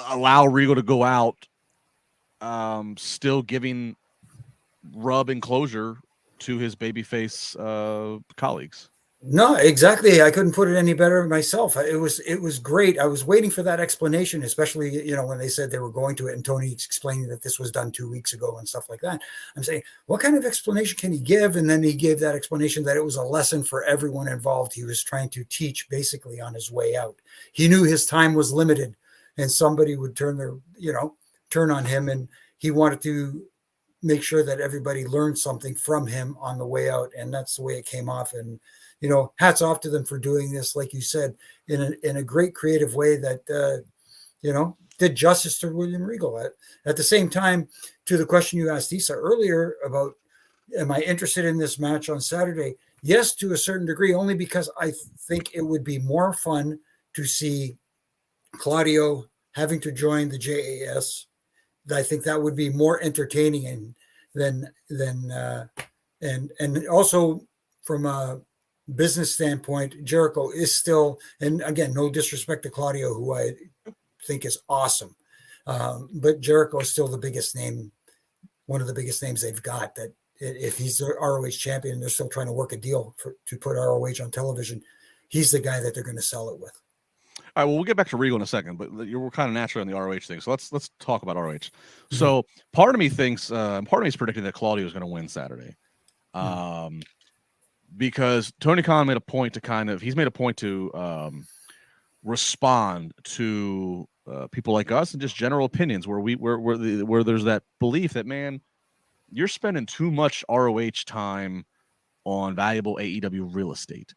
allow Regal to go out, still giving rub and closure to his babyface colleagues. No, exactly. I couldn't put it any better myself. It was great. I was waiting for that explanation, especially, when they said they were going to it and Tony explaining that this was done 2 weeks ago and stuff like that. I'm saying, what kind of explanation can he give? And then he gave that explanation that it was a lesson for everyone involved. He was trying to teach basically on his way out. He knew his time was limited and somebody would turn on him, and he wanted to make sure that everybody learned something from him on the way out. And that's the way it came off. And, hats off to them for doing this, like you said, in a great creative way that, did justice to William Regal. At the same time, to the question you asked Issa earlier about, am I interested in this match on Saturday? Yes, to a certain degree, only because I think it would be more fun to see Claudio having to join the JAS. I think that would be more entertaining than also from a business standpoint, Jericho is still, and again, no disrespect to Claudio, who I think is awesome, but Jericho is still the biggest name, one of the biggest names they've got. That if he's the ROH champion, they're still trying to work a deal to put ROH on television. He's the guy that they're going to sell it with. All right, well, we'll get back to Regal in a second, but we're kind of naturally on the ROH thing, so let's talk about ROH. So part of me thinks, part of me is predicting that Claudio is going to win Saturday. Because Tony Khan made a point to respond to people like us and just general opinions where there's that belief that, man, you're spending too much ROH time on valuable AEW real estate.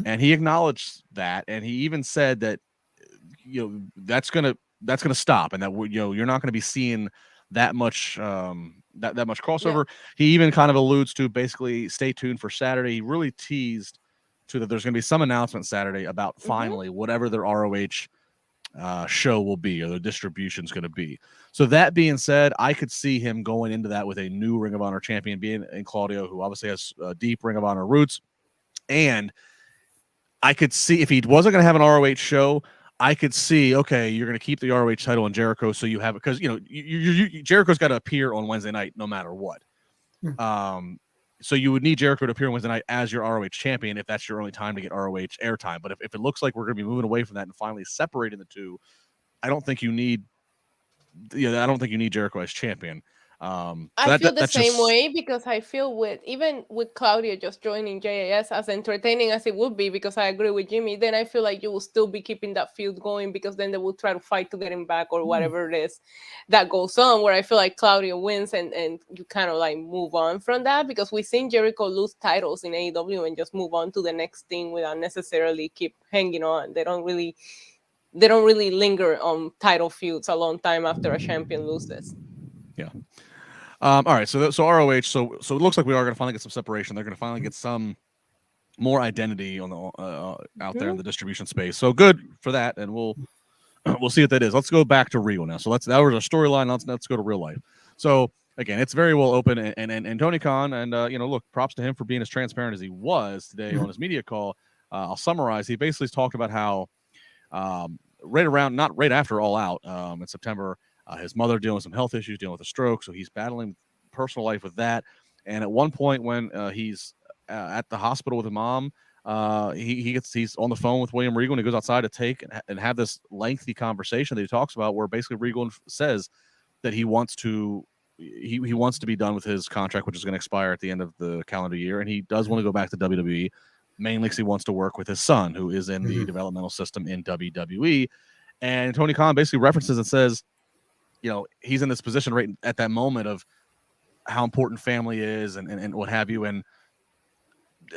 And he acknowledged that, and he even said that that's gonna stop, and that you're not going to be seeing that much that much crossover. Yeah. He even kind of alludes to basically stay tuned for Saturday. He really teased to that there's going to be some announcement Saturday about finally whatever their ROH show will be, or the distribution's going to be. So that being said, I could see him going into that with a new Ring of Honor champion being in Claudio, who obviously has deep Ring of Honor roots. And I could see if he wasn't going to have an ROH show, I could see, okay, you're going to keep the ROH title on Jericho, so you have it, because Jericho's got to appear on Wednesday night no matter what. So you would need Jericho to appear on Wednesday night as your ROH champion if that's your only time to get ROH airtime. But if it looks like we're going to be moving away from that and finally separating the two, I don't think you need Jericho as champion. I feel the same way, because I feel even with Claudio just joining JAS, as entertaining as it would be, because I agree with Jimmy, then I feel like you will still be keeping that feud going, because then they will try to fight to get him back or whatever it is that goes on, where I feel like Claudio wins and you kind of like move on from that, because we've seen Jericho lose titles in AEW and just move on to the next thing without necessarily keep hanging on. They don't really linger on title feuds a long time after a champion loses. Yeah. All right, so ROH, so it looks like we are going to finally get some separation. They're going to finally get some more identity on the out there in the distribution space. So good for that, and we'll see what that is. Let's go back to Regal now. So that was a storyline. Let's go to real life. So again, it's very well open. And Tony Khan, and look, props to him for being as transparent as he was today on his media call. I'll summarize. He basically talked about how not right after All Out in September, his mother dealing with some health issues, dealing with a stroke, so he's battling personal life with that. And at one point when he's at the hospital with his mom, he's on the phone with William Regal, and he goes outside to take and have this lengthy conversation that he talks about, where basically Regal says that he wants to be done with his contract, which is going to expire at the end of the calendar year, and he does want to go back to WWE, mainly because he wants to work with his son, who is in the developmental system in WWE. And Tony Khan basically references and says, he's in this position right at that moment of how important family is and what have you, and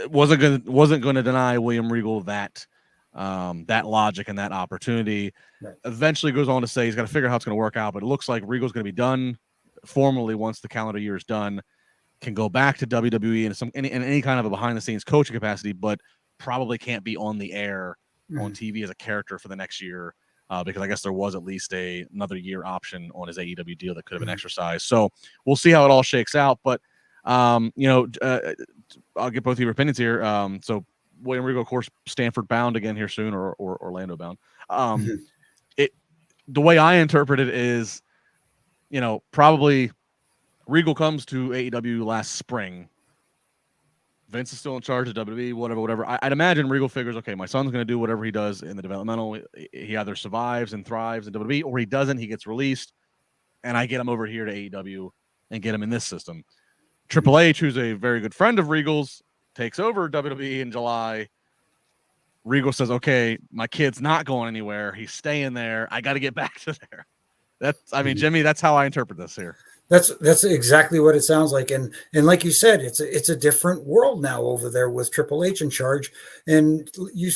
wasn't going to deny William Regal that logic and that opportunity. Right. Eventually goes on to say he's got to figure out how it's going to work out, but it looks like Regal's going to be done formally once the calendar year is done, can go back to WWE in any kind of a behind the scenes coaching capacity, but probably can't be on the air on TV as a character for the next year, because I guess there was at least another year option on his AEW deal that could have been exercised. So we'll see how it all shakes out. But I'll get both of your opinions here. So William Regal, of course, Stanford bound again here soon, or Orlando bound. The way I interpret it is, probably Regal comes to AEW last spring. Vince is still in charge of WWE, whatever. I'd imagine Regal figures, okay, my son's going to do whatever he does in the developmental. He either survives and thrives in WWE, or he doesn't. He gets released, and I get him over here to AEW and get him in this system. Triple H, who's a very good friend of Regal's, takes over WWE in July. Regal says, okay, my kid's not going anywhere. He's staying there. I got to get back to there. Jimmy, that's how I interpret this here. That's exactly what it sounds like. And like you said, it's a different world now over there with Triple H in charge. And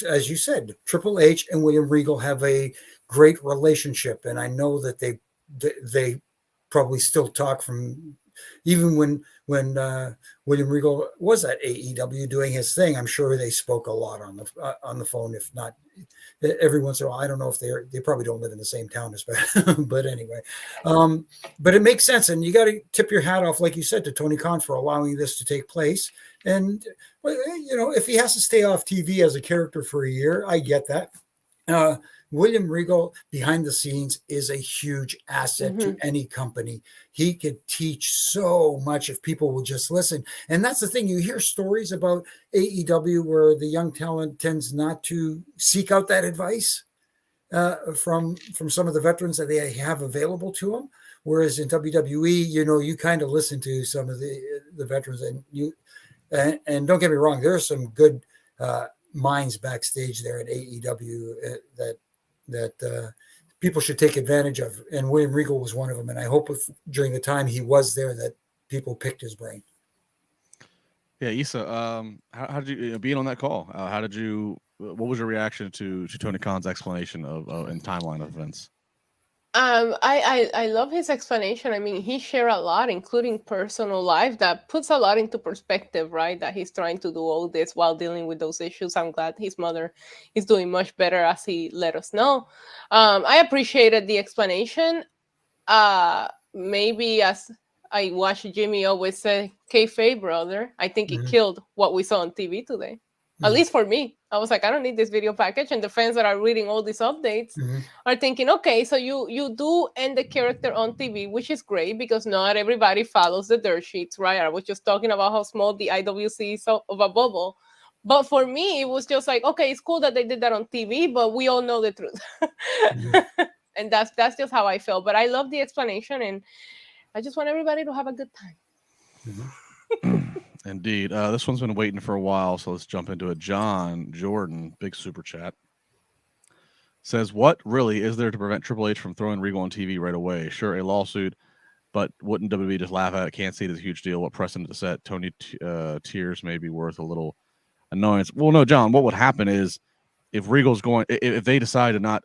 as you said, Triple H and William Regal have a great relationship. And I know that they probably still talk from even when William Regal was at AEW doing his thing. I'm sure they spoke a lot on the phone, if not every once in a while. I don't know if they probably don't live in the same town as but anyway, but it makes sense. And you got to tip your hat off, like you said, to Tony Khan for allowing this to take place. And, if he has to stay off TV as a character for a year, I get that. William Regal behind the scenes is a huge asset to any company. He could teach so much if people will just listen. And that's the thing. You hear stories about AEW where the young talent tends not to seek out that advice from some of the veterans that they have available to them. Whereas in WWE, you kind of listen to some of the veterans, and don't get me wrong, there are some good minds backstage there at AEW that people should take advantage of. And William Regal was one of them. And I hope during the time he was there that people picked his brain. Yeah, Issa, how did you, being on that call, what was your reaction to Tony Khan's explanation of and timeline of events? I love his explanation. I mean, he shared a lot, including personal life, that puts a lot into perspective, right? That he's trying to do all this while dealing with those issues. I'm glad his mother is doing much better, as he let us know. I appreciated the explanation. Maybe, as I watched Jimmy always say, kayfabe, brother. I think it killed what we saw on TV today. At least for me. I was like, I don't need this video package. And the fans that are reading all these updates are thinking, okay, so you do end the character on TV, which is great because not everybody follows the dirt sheets, right? I was just talking about how small the IWC is of a bubble. But for me, it was just like, okay, it's cool that they did that on TV, but we all know the truth. And that's just how I felt. But I love the explanation, and I just want everybody to have a good time. Indeed. This one's been waiting for a while, so let's jump into it. John Jordan, big super chat, says, what really is there to prevent Triple H from throwing Regal on TV right away? Sure, a lawsuit, but wouldn't WWE just laugh at it? Can't see it as a huge deal. What precedent to set? Tony tears may be worth a little annoyance. Well, no, John, what would happen is if Regal's if they decide to not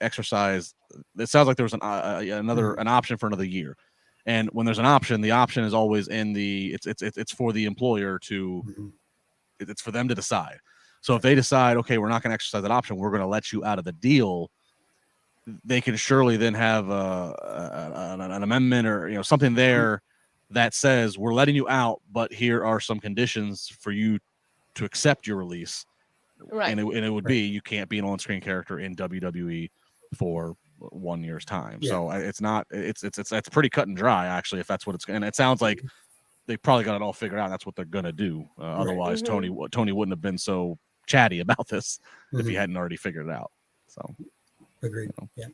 exercise, it sounds like there was an option for another year. And when there's an option, the option is always it's for the employer to, it's for them to decide. So if they decide, okay, we're not going to exercise that option, we're going to let you out of the deal, they can surely then have an amendment or something there that says we're letting you out, but here are some conditions for you to accept your release. Right. And it would be you can't be an on-screen character in WWE for 1 year's time. Yeah. So it's pretty cut and dry, actually, if that's what it's. And it sounds like they probably got it all figured out. That's what they're gonna do. Otherwise, Tony wouldn't have been so chatty about this if he hadn't already figured it out. So agreed. Yeah.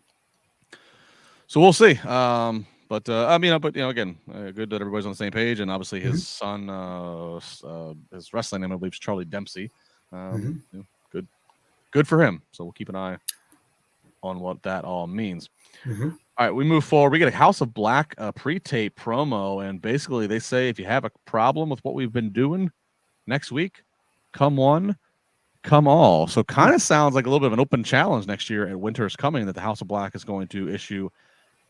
So we'll see. But again, good that everybody's on the same page. And obviously, his son, his wrestling name, I believe, is Charlie Dempsey. Good for him. So we'll keep an eye on what that all means. All right, we move forward. We get a House of Black pre-tape promo, and basically they say if you have a problem with what we've been doing next week, come one, come all. So kind of sounds like a little bit of an open challenge next year at Winter is Coming that the House of Black is going to issue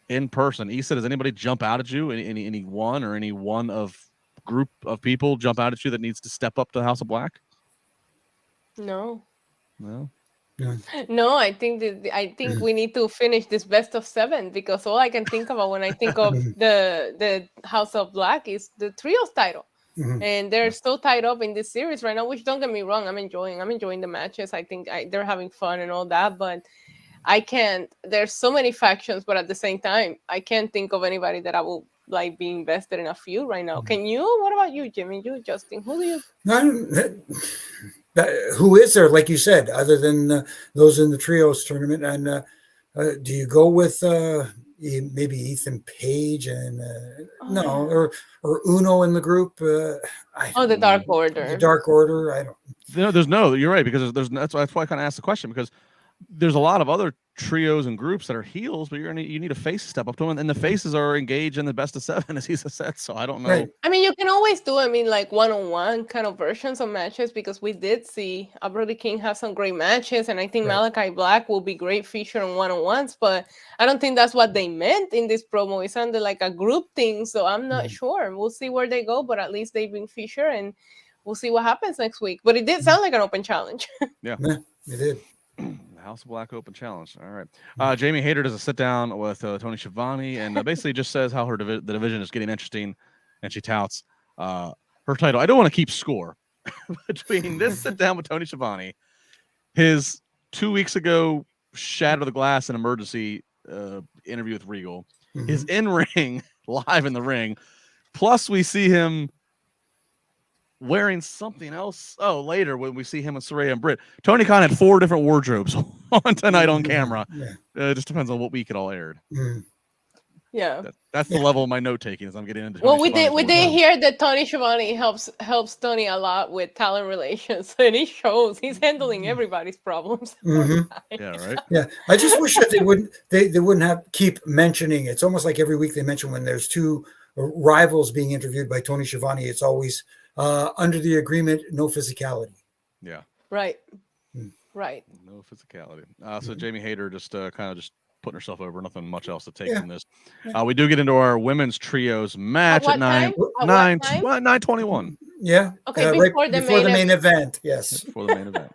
in person. Issa, does anybody jump out at you? Any one or any one of group of people jump out at you that needs to step up to the House of Black? No. No. No, I think we need to finish this best of 7 because all I can think about when I think of the House of Black is the trios title. And they're so tied up in this series right now, which don't get me wrong, I'm enjoying the matches. I think they're having fun and all that, but I can't. There's so many factions, but at the same time, I can't think of anybody that I will like be invested in a feud right now. Can you? What about you, Jimmy? You, Justin? Who do you? Who is there, like you said, other than those in the trios tournament? And do you go with maybe Ethan Page and or Uno in the group? The Dark Order. The Dark Order. I don't. You're right, because that's why I kind of asked the question, because there's a lot of other trios and groups that are heels, but you need a face to step up to them, and the faces are engaged in the best of 7, as he said. So I don't know. Right. I mean, you can always do like one-on-one kind of versions of matches, because we did see Brody King have some great matches, and I think Malachi Black will be great featured on one-on-ones, but I don't think that's what they meant in this promo. It sounded like a group thing, so I'm not sure. We'll see where they go, but at least they've been featured, and we'll see what happens next week. But it did sound like an open challenge. Yeah, it did. House of Black Open Challenge. All right. Jamie Hayter does a sit down with Tony Schiavone, and basically just says how the division is getting interesting, and she touts her title. I don't want to keep score between this sit down with Tony Schiavone, his 2 weeks ago Shatter the Glass and Emergency interview with Regal, his in-ring live in the ring, plus we see him wearing something else. Oh, later when we see him and Saraya and Britt. Tony Khan had 4 different wardrobes on tonight on camera. It just depends on what week it all aired. Yeah, that's the level of my note taking as I'm getting into. Well, we did hear that Tony Schiavone helps Tony a lot with talent relations, and it shows he's handling everybody's problems. Yeah, right. Yeah, I just wish that they wouldn't have keep mentioning. It's almost like every week they mention when there's 2 rivals being interviewed by Tony Schiavone. It's always under the agreement, no physicality. Yeah. Right. Right. No physicality. So Jamie Hayter just kind of just putting herself over. Nothing much else to take from this. We do get into our women's trios match at 9:21. Yeah. Okay. Before the main event. Yes. Before the main event.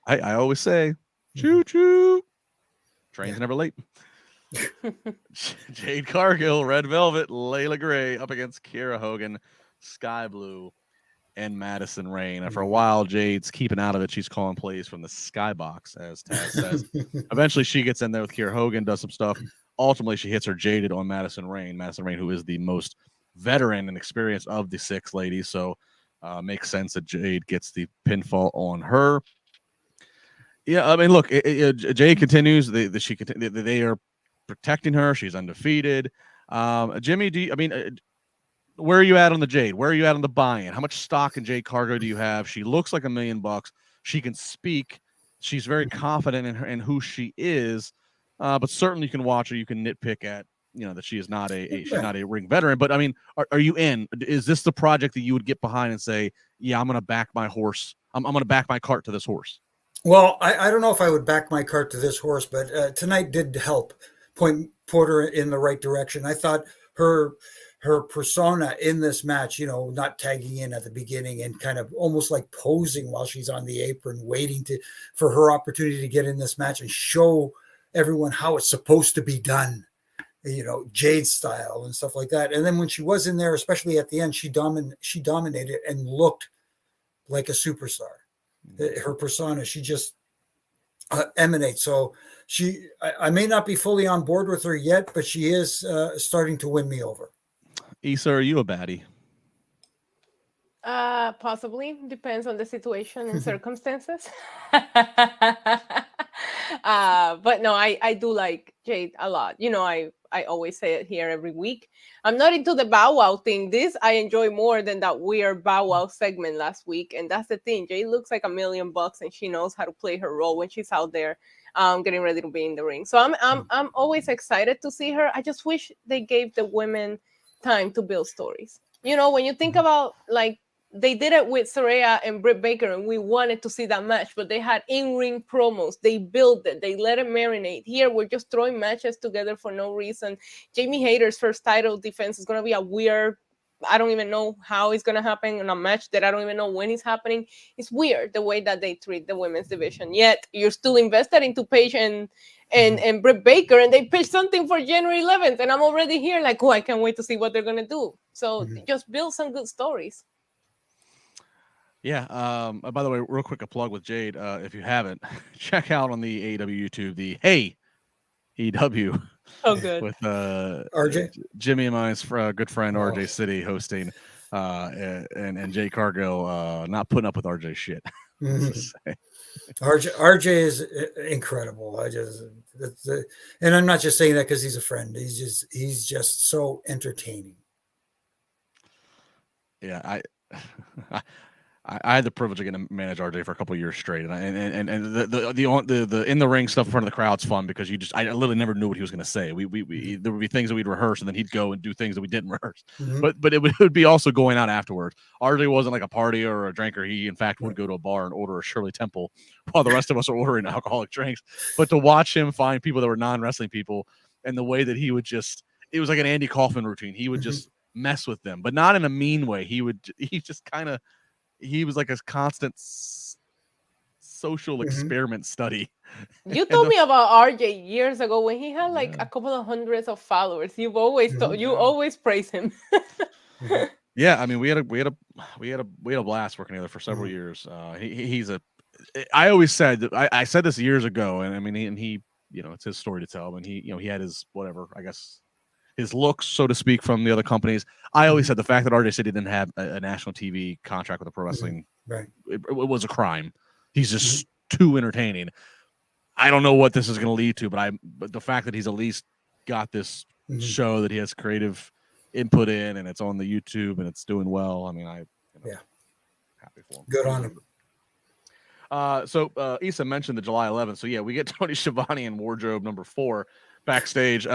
I always say, choo choo. Train's never late. Jade Cargill, Red Velvet, Layla Gray up against Kiera Hogan, Sky Blue, and Madison Rayne. And for a while, Jade's keeping out of it. She's calling plays from the skybox, as Taz says. Eventually, she gets in there with Kiera Hogan, does some stuff. Ultimately, she hits her Jaded on Madison Rayne. Madison Rayne, who is the most veteran and experienced of the 6 ladies. So makes sense that Jade gets the pinfall on her. Yeah, I mean, look, Jade continues. They are protecting her. She's undefeated. Jimmy, where are you at on the Jade? Where are you at on the buy-in? How much stock in Jade Cargill do you have? She looks like $1 million. She can speak. She's very confident in who she is. But certainly you can watch her. You can nitpick at that she is not she's not a ring veteran. But I mean, are you in? Is this the project that you would get behind and say, yeah, I'm going to back my horse. I'm going to back my cart to this horse? Well, I don't know if I would back my cart to this horse, but tonight did help point Porter in the right direction. I thought her persona in this match, not tagging in at the beginning and kind of almost like posing while she's on the apron, waiting for her opportunity to get in this match and show everyone how it's supposed to be done. Jade style and stuff like that. And then when she was in there, especially at the end, she dominated and looked like a superstar. Her persona, she just emanates. So I may not be fully on board with her yet, but she is starting to win me over. Issa, are you a baddie? Possibly, depends on the situation and circumstances. But no, I do like Jade a lot. I always say it here every week. I'm not into the Bow Wow thing. This I enjoy more than that weird Bow Wow segment last week. And that's the thing. Jade looks like $1,000,000, and she knows how to play her role when she's out there, getting ready to be in the ring. So I'm always excited to see her. I just wish they gave the women time to build stories. When you think about, like, they did it with Saraya and Britt Baker, and we wanted to see that match, but they had in-ring promos. They built it. They let it marinate. Here, we're just throwing matches together for no reason. Jamie Hayter's first title defense is going to be a weird, I don't even know how it's going to happen in a match that I don't even know when it's happening. It's weird the way that they treat the women's division. Yet, you're still invested into Paige and Britt Baker, and they pitched something for January 11th, and I'm already here like, I can't wait to see what they're going to do. So just build some good stories. Yeah. By the way, real quick, a plug with Jade. If you haven't, check out on the AEW YouTube the Hey AEW. Oh, good. With RJ, Jimmy and mine's good friend RJ City hosting, and Jade Cargill not putting up with RJ shit. RJ is incredible. And I'm not just saying that because he's a friend. He's just so entertaining. Yeah, I had the privilege of getting to manage RJ for a couple of years straight, and the in the ring stuff in front of the crowd's fun because I literally never knew what he was going to say. We there would be things that we'd rehearse, and then he'd go and do things that we didn't rehearse. But it would be also going out afterwards. RJ wasn't like a partier or a drinker. He in fact would go to a bar and order a Shirley Temple while the rest of us are ordering alcoholic drinks. But to watch him find people that were non-wrestling people, and the way that he would it was like an Andy Kaufman routine. He would just mess with them, but not in a mean way. He was like a constant social experiment study. You told me about RJ years ago when he had like a couple of hundreds of followers. You've always you always praise him. Yeah, I mean, we had a blast working together for several years. I always said that I said this years ago, and I mean, he it's his story to tell, and he had his whatever, I guess, his looks, so to speak, from the other companies. I always said the fact that RJ City didn't have a national TV contract with a pro wrestling, it was a crime. He's just too entertaining. I don't know what this is going to lead to, but the fact that he's at least got this show that he has creative input in, and it's on the YouTube and it's doing well. I mean, happy for him. Good on him. So Issa mentioned the July 11th. So yeah, we get Tony Schiavone in wardrobe number 4 backstage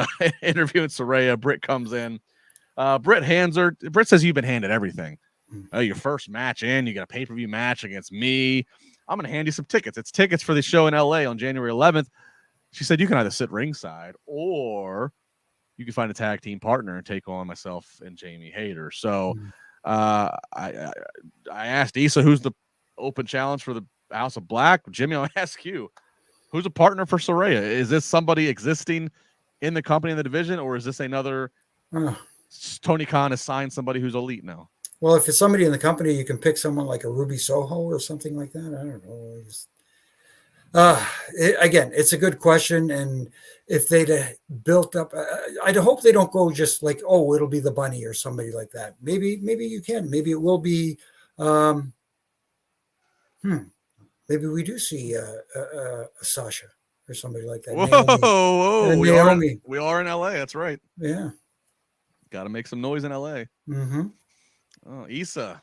interviewing Saraya. Britt comes in. Britt hands her. Britt says, "You've been handed everything. Your first match in, you got a pay-per-view match against me. I'm going to hand you some tickets. It's tickets for the show in LA on January 11th. She said, you can either sit ringside or you can find a tag team partner and take on myself and Jamie Hayter. So I asked Issa, who's the open challenge for the House of Black? Jimmy, I'll ask you, who's a partner for Saraya? Is this somebody existing in the company, in the division, or is this another Tony Khan has signed somebody who's elite now? Well, if it's somebody in the company, you can pick someone like a Ruby Soho or something like that. I don't know. Again, it's a good question. And if they'd built up, I'd hope they don't go just like, oh, it'll be the Bunny or somebody like that. Maybe you can. Maybe it will be. Maybe we do see a Sasha or somebody like that. Whoa! We are in LA. That's right. Yeah. Got to make some noise in LA. Oh, Issa,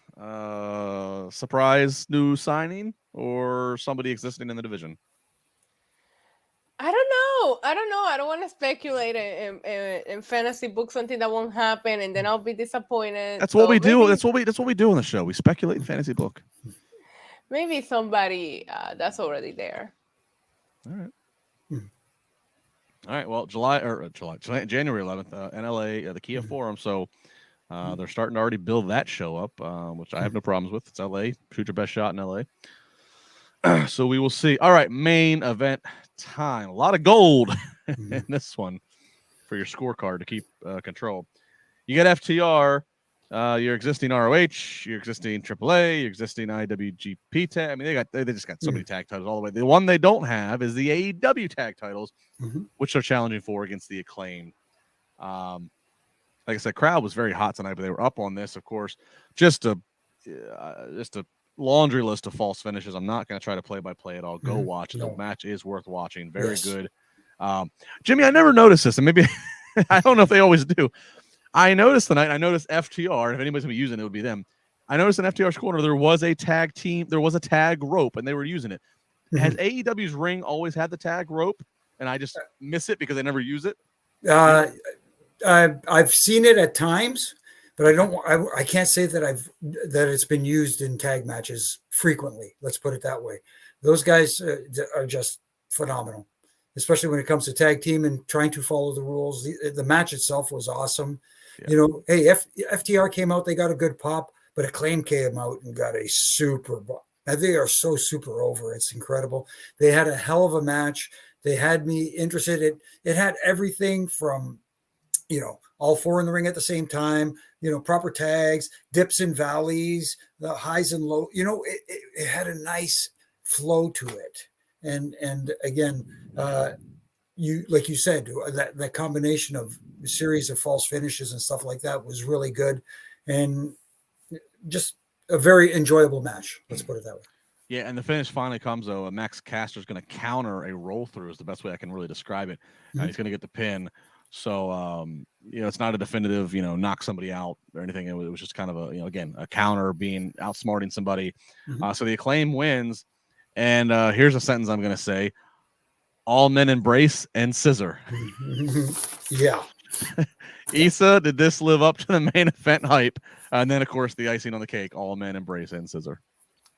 surprise new signing or somebody existing in the division? I don't know. I don't want to speculate and fantasy book something that won't happen, and then I'll be disappointed. That's what we do. That's what we do on the show. We speculate in fantasy book. Maybe somebody that's already there. All right. Well, January 11th, in LA, the Kia Forum. So they're starting to already build that show up, which I have no problems with. It's LA. Shoot your best shot in LA. So we will see. All right. Main event time. A lot of gold in this one for your scorecard to keep control. You get FTR, your existing ROH, your existing AAA, your existing IWGP tag. I mean, they just got so many tag titles all the way. The one they don't have is the AEW tag titles, which they're challenging for against the Acclaimed. Like I said, crowd was very hot tonight, but they were up on this, of course. Just a laundry list of false finishes. I'm not going to try to play by play at all. Go watch it. The match is worth watching. Very good. Jimmy, I never noticed this, and maybe I don't know if they always do. I noticed tonight. I noticed FTR. If anybody's gonna be using it, it would be them. I noticed in FTR's corner there was a tag team. There was a tag rope, and they were using it. Has AEW's ring always had the tag rope, and I just miss it because they never use it? I've seen it at times, but I can't say that it's been used in tag matches frequently. Let's put it that way. Those guys are just phenomenal, especially when it comes to tag team and trying to follow the rules. The match itself was awesome. Yeah. You know, hey, FTR came out, they got a good pop, but Acclaim came out and got a super pop. And they are so super over. It's incredible. They had a hell of a match. They had me interested. It had everything from, you know, all four in the ring at the same time, you know, proper tags, dips and valleys, the highs and lows. You know, it had a nice flow to it. And again, like you said, that combination of a series of false finishes and stuff like that was really good, and just a very enjoyable match. Let's put it that way. Yeah, and the finish finally comes though. Max Caster's going to counter a roll through is the best way I can really describe it. He's going to get the pin. So you know, it's not a definitive, you know, knock somebody out or anything. It was just kind of a, you know, again, a counter, being outsmarting somebody. So the Acclaim wins. And here's a sentence I'm going to say: all men embrace and scissor. Yeah. Issa, did this live up to the main event hype? And then, of course, the icing on the cake: all men embrace and scissor.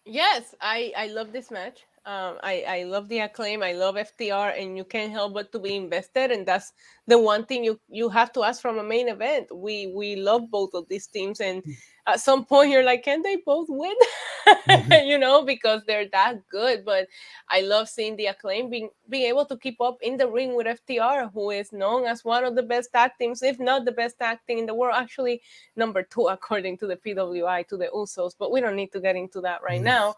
Yes, I love this match. I love the Acclaim. I love FTR, and you can't help but to be invested. And that's the one thing you have to ask from a main event. We love both of these teams, and at some point you're like, can they both win? You know, because they're that good. But I love seeing the Acclaim being able to keep up in the ring with FTR, who is known as one of the best tag teams, if not the best tag team in the world. Actually, number 2 according to the PWI, to the Usos. But we don't need to get into that right now.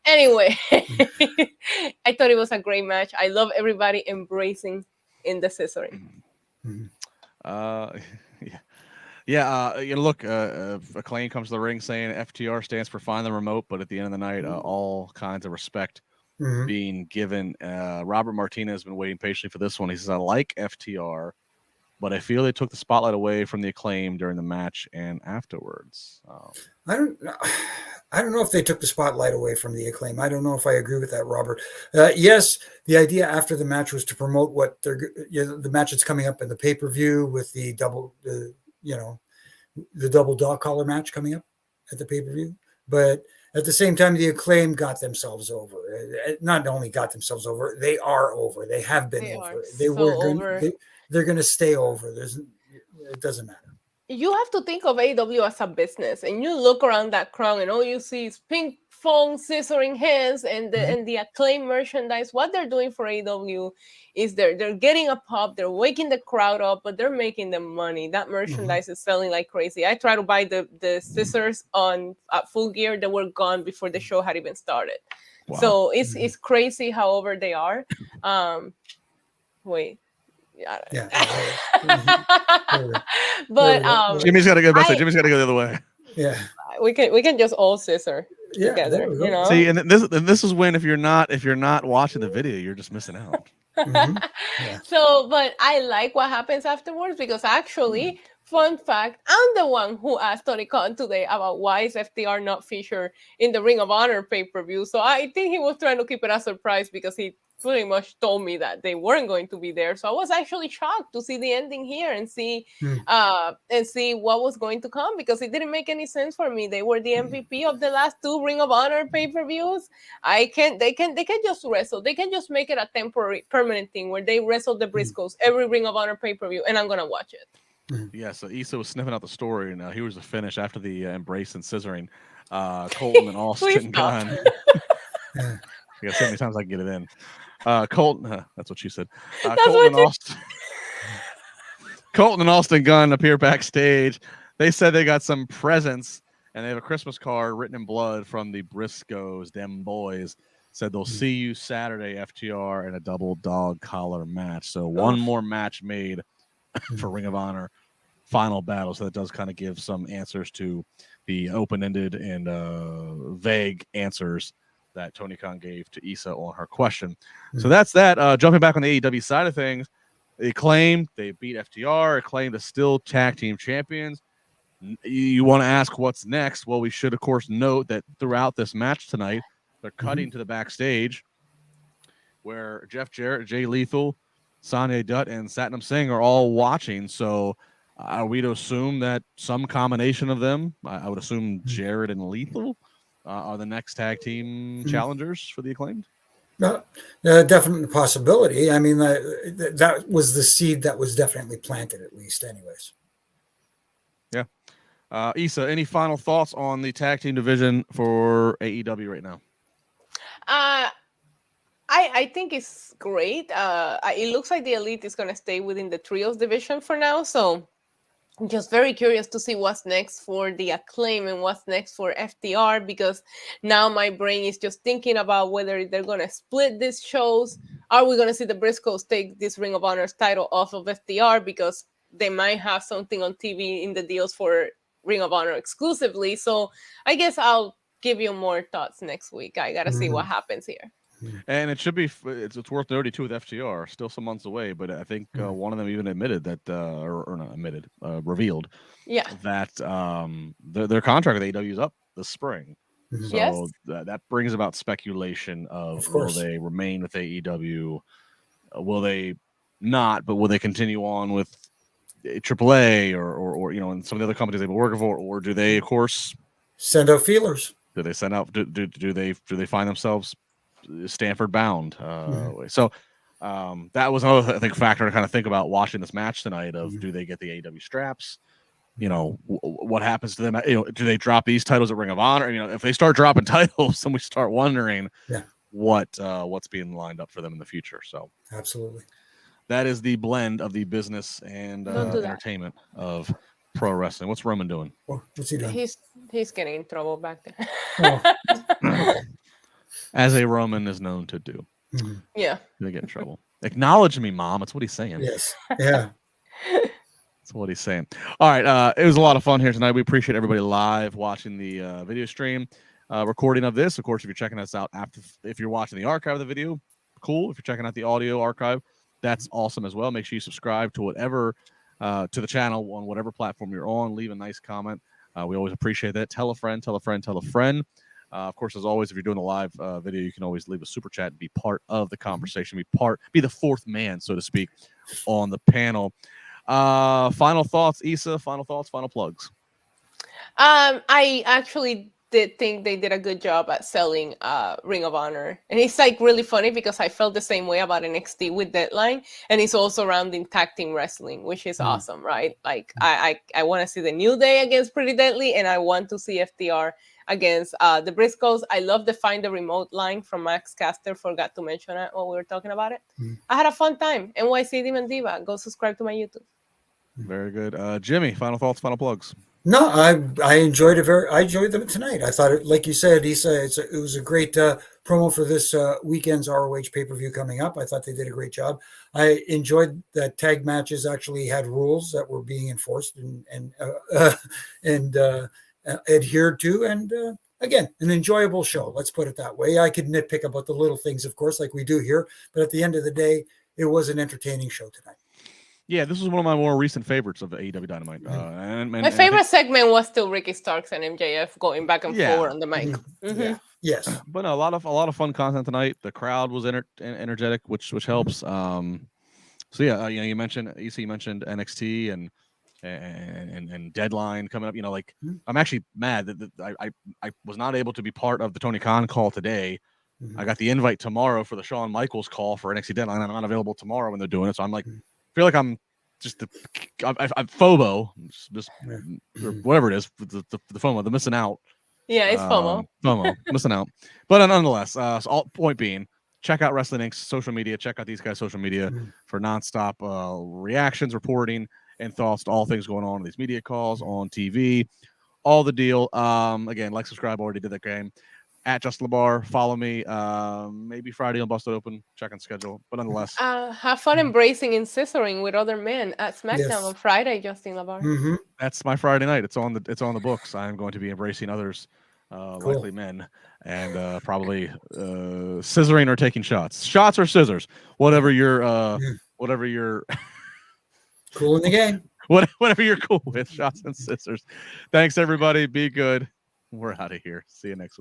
Anyway, I thought it was a great match. I love everybody embracing in the scissoring. Yeah. You know, look, Acclaim comes to the ring saying FTR stands for find the remote, but at the end of the night, all kinds of respect being given. Robert Martinez has been waiting patiently for this one. He says, I like FTR, but I feel they took the spotlight away from the Acclaim during the match and afterwards. I don't know if they took the spotlight away from the Acclaim. I don't know if I agree with that, Robert. Yes, the idea after the match was to promote what the match that's coming up in the pay-per-view with the double dog collar match coming up at the pay-per-view. But at the same time, the Acclaim got themselves over. Not only got themselves over, they are over. They have been over. They're going to stay over. It doesn't matter. You have to think of AEW as a business, and you look around that crowd, and all you see is ping pong, scissoring hands, and the Acclaim merchandise. What they're doing for AEW is they're getting a pop, they're waking the crowd up, but they're making them money. That merchandise is selling like crazy. I tried to buy the scissors at Full Gear. They were gone before the show had even started. Wow. So it's crazy how over they are. Wait. Yeah. But Jimmy's got to go back. Jimmy's got to go the other way. Yeah. We can just all scissor together, you know. See, and this is when if you're not watching the video, you're just missing out. So, but I like what happens afterwards, because actually, fun fact, I'm the one who asked Tony Khan today about why is FTR not featured in the Ring of Honor pay-per-view. So I think he was trying to keep it a surprise, because he pretty much told me that they weren't going to be there. So I was actually shocked to see the ending here and see what was going to come, because it didn't make any sense for me. They were the MVP of the last 2 Ring of Honor pay-per-views. They can just wrestle. They can just make it a temporary, permanent thing where they wrestle the Briscoes every Ring of Honor pay-per-view, and I'm gonna watch it. Yeah, so Issa was sniffing out the story, and he was the finish after the embrace and scissoring. Colton and Austin Gunn. I got so many times I can get it in. Colton, that's what she said. Colton and Austin. Colton and Austin Gunn appear backstage. They said they got some presents, and they have a Christmas card written in blood from the Briscoes. Them boys said they'll see you Saturday, FTR, in a double dog collar match. So one more match made for Ring of Honor final battle. So that does kind of give some answers to the open-ended and vague answers that Tony Khan gave to Issa on her question. So that's that. Jumping back on the AEW side of things, Acclaim, they beat FTR. Acclaim, the still tag team champions. You want to ask what's next? Well, we should, of course, note that throughout this match tonight, they're cutting to the backstage where Jeff Jarrett, Jay Lethal, Sanjay Dutt, and Satnam Singh are all watching. So are we to assume that some combination of them, I would assume Jarrett and Lethal, are the next tag team challengers for the Acclaimed? No, definitely a possibility. I mean, that was the seed that was definitely planted, at least, anyways. Yeah. Issa, any final thoughts on the tag team division for AEW right now? I think it's great. It looks like the Elite is going to stay within the trios division for now. So I'm just very curious to see what's next for the Acclaim and what's next for FTR, because now my brain is just thinking about whether they're going to split these shows. Are we going to see the Briscoes take this Ring of Honor's title off of FTR because they might have something on TV in the deals for Ring of Honor exclusively? So I guess I'll give you more thoughts next week. I got to see what happens here. And it should be, it's worth noting too with FTR, still some months away, but I think one of them even admitted that, or not admitted, revealed that their contract with AEW is up this spring. So that brings about speculation of will they remain with AEW? Will they not, but will they continue on with AAA or you know, and some of the other companies they've been working for, or do they, of course, send out feelers? Do they send out? Do they find themselves Stanford bound? So that was another, I think, factor to kind of think about watching this match tonight. Of do they get the AEW straps? You know, what happens to them? You know, do they drop these titles at Ring of Honor? You know, if they start dropping titles, then we start wondering what's being lined up for them in the future. So absolutely, that is the blend of the business and entertainment of pro wrestling. What's Roman doing? What's he doing? He's getting in trouble back there. As a Roman is known to do. Yeah. They get in trouble. Acknowledge me, Mom. That's what he's saying. Yes. Yeah. That's what he's saying. All right. It was a lot of fun here tonight. We appreciate everybody live watching the video stream recording of this. Of course, if you're checking us out if you're watching the archive of the video, cool. If you're checking out the audio archive, that's awesome as well. Make sure you subscribe to whatever to the channel on whatever platform you're on. Leave a nice comment. We always appreciate that. Tell a friend, tell a friend, tell a friend. Of course, as always, if you're doing a live video, you can always leave a super chat and be part of the conversation, be the fourth man, so to speak, on the panel. Final thoughts, Issa, final thoughts, final plugs. I actually did think they did a good job at selling Ring of Honor. And it's like really funny because I felt the same way about NXT with Deadline. And it's also surrounding tag team wrestling, which is awesome, right? Like I want to see the New Day against Pretty Deadly, and I want to see FTR against the Briscoes. I love the Find the Remote line from Max Caster. Forgot to mention it while we were talking about it. I had a fun time. NYC Demon Diva. Go subscribe to my YouTube. Very good. Jimmy, final thoughts, final plugs. No, I enjoyed it I enjoyed them tonight. I thought it, like you said, Issa, it was a great promo for this weekend's ROH pay-per-view coming up. I thought they did a great job. I enjoyed that tag matches actually had rules that were being enforced and adhered to. And again, an enjoyable show. Let's put it that way. I could nitpick about the little things, of course, like we do here. But at the end of the day, it was an entertaining show tonight. Yeah, this was one of my more recent favorites of the AEW Dynamite. My favorite segment was still Ricky Starks and MJF going back and forth on the mic. Yeah. Yes, but no, a lot of fun content tonight. The crowd was energetic, which helps. So yeah, you mentioned NXT and Deadline coming up. You know, like I'm actually mad that I was not able to be part of the Tony Khan call today. I got the invite tomorrow for the Shawn Michaels call for NXT Deadline. I'm not available tomorrow when they're doing it, so I'm like. Feel like I'm just I'm FOMO, just or whatever it is, the FOMO, the missing out. Yeah, it's FOMO. FOMO, missing out. But nonetheless, so all point being, check out Wrestling Inc.'s social media. Check out these guys' social media for nonstop reactions, reporting, and thoughts to all things going on in these media calls, on TV, all the deal. Again, like, subscribe, already did that game. At Just LaBar, follow me. Maybe Friday on Busted Open, check on schedule. But nonetheless, have fun embracing and scissoring with other men at SmackDown on Friday, Justin LaBar. that's my Friday night. It's on the books. I'm going to be embracing others, likely men, and probably scissoring or taking shots. Shots or scissors, whatever you're cool in the game. Whatever you're cool with, shots and scissors. Thanks everybody. Be good. We're out of here. See you next week.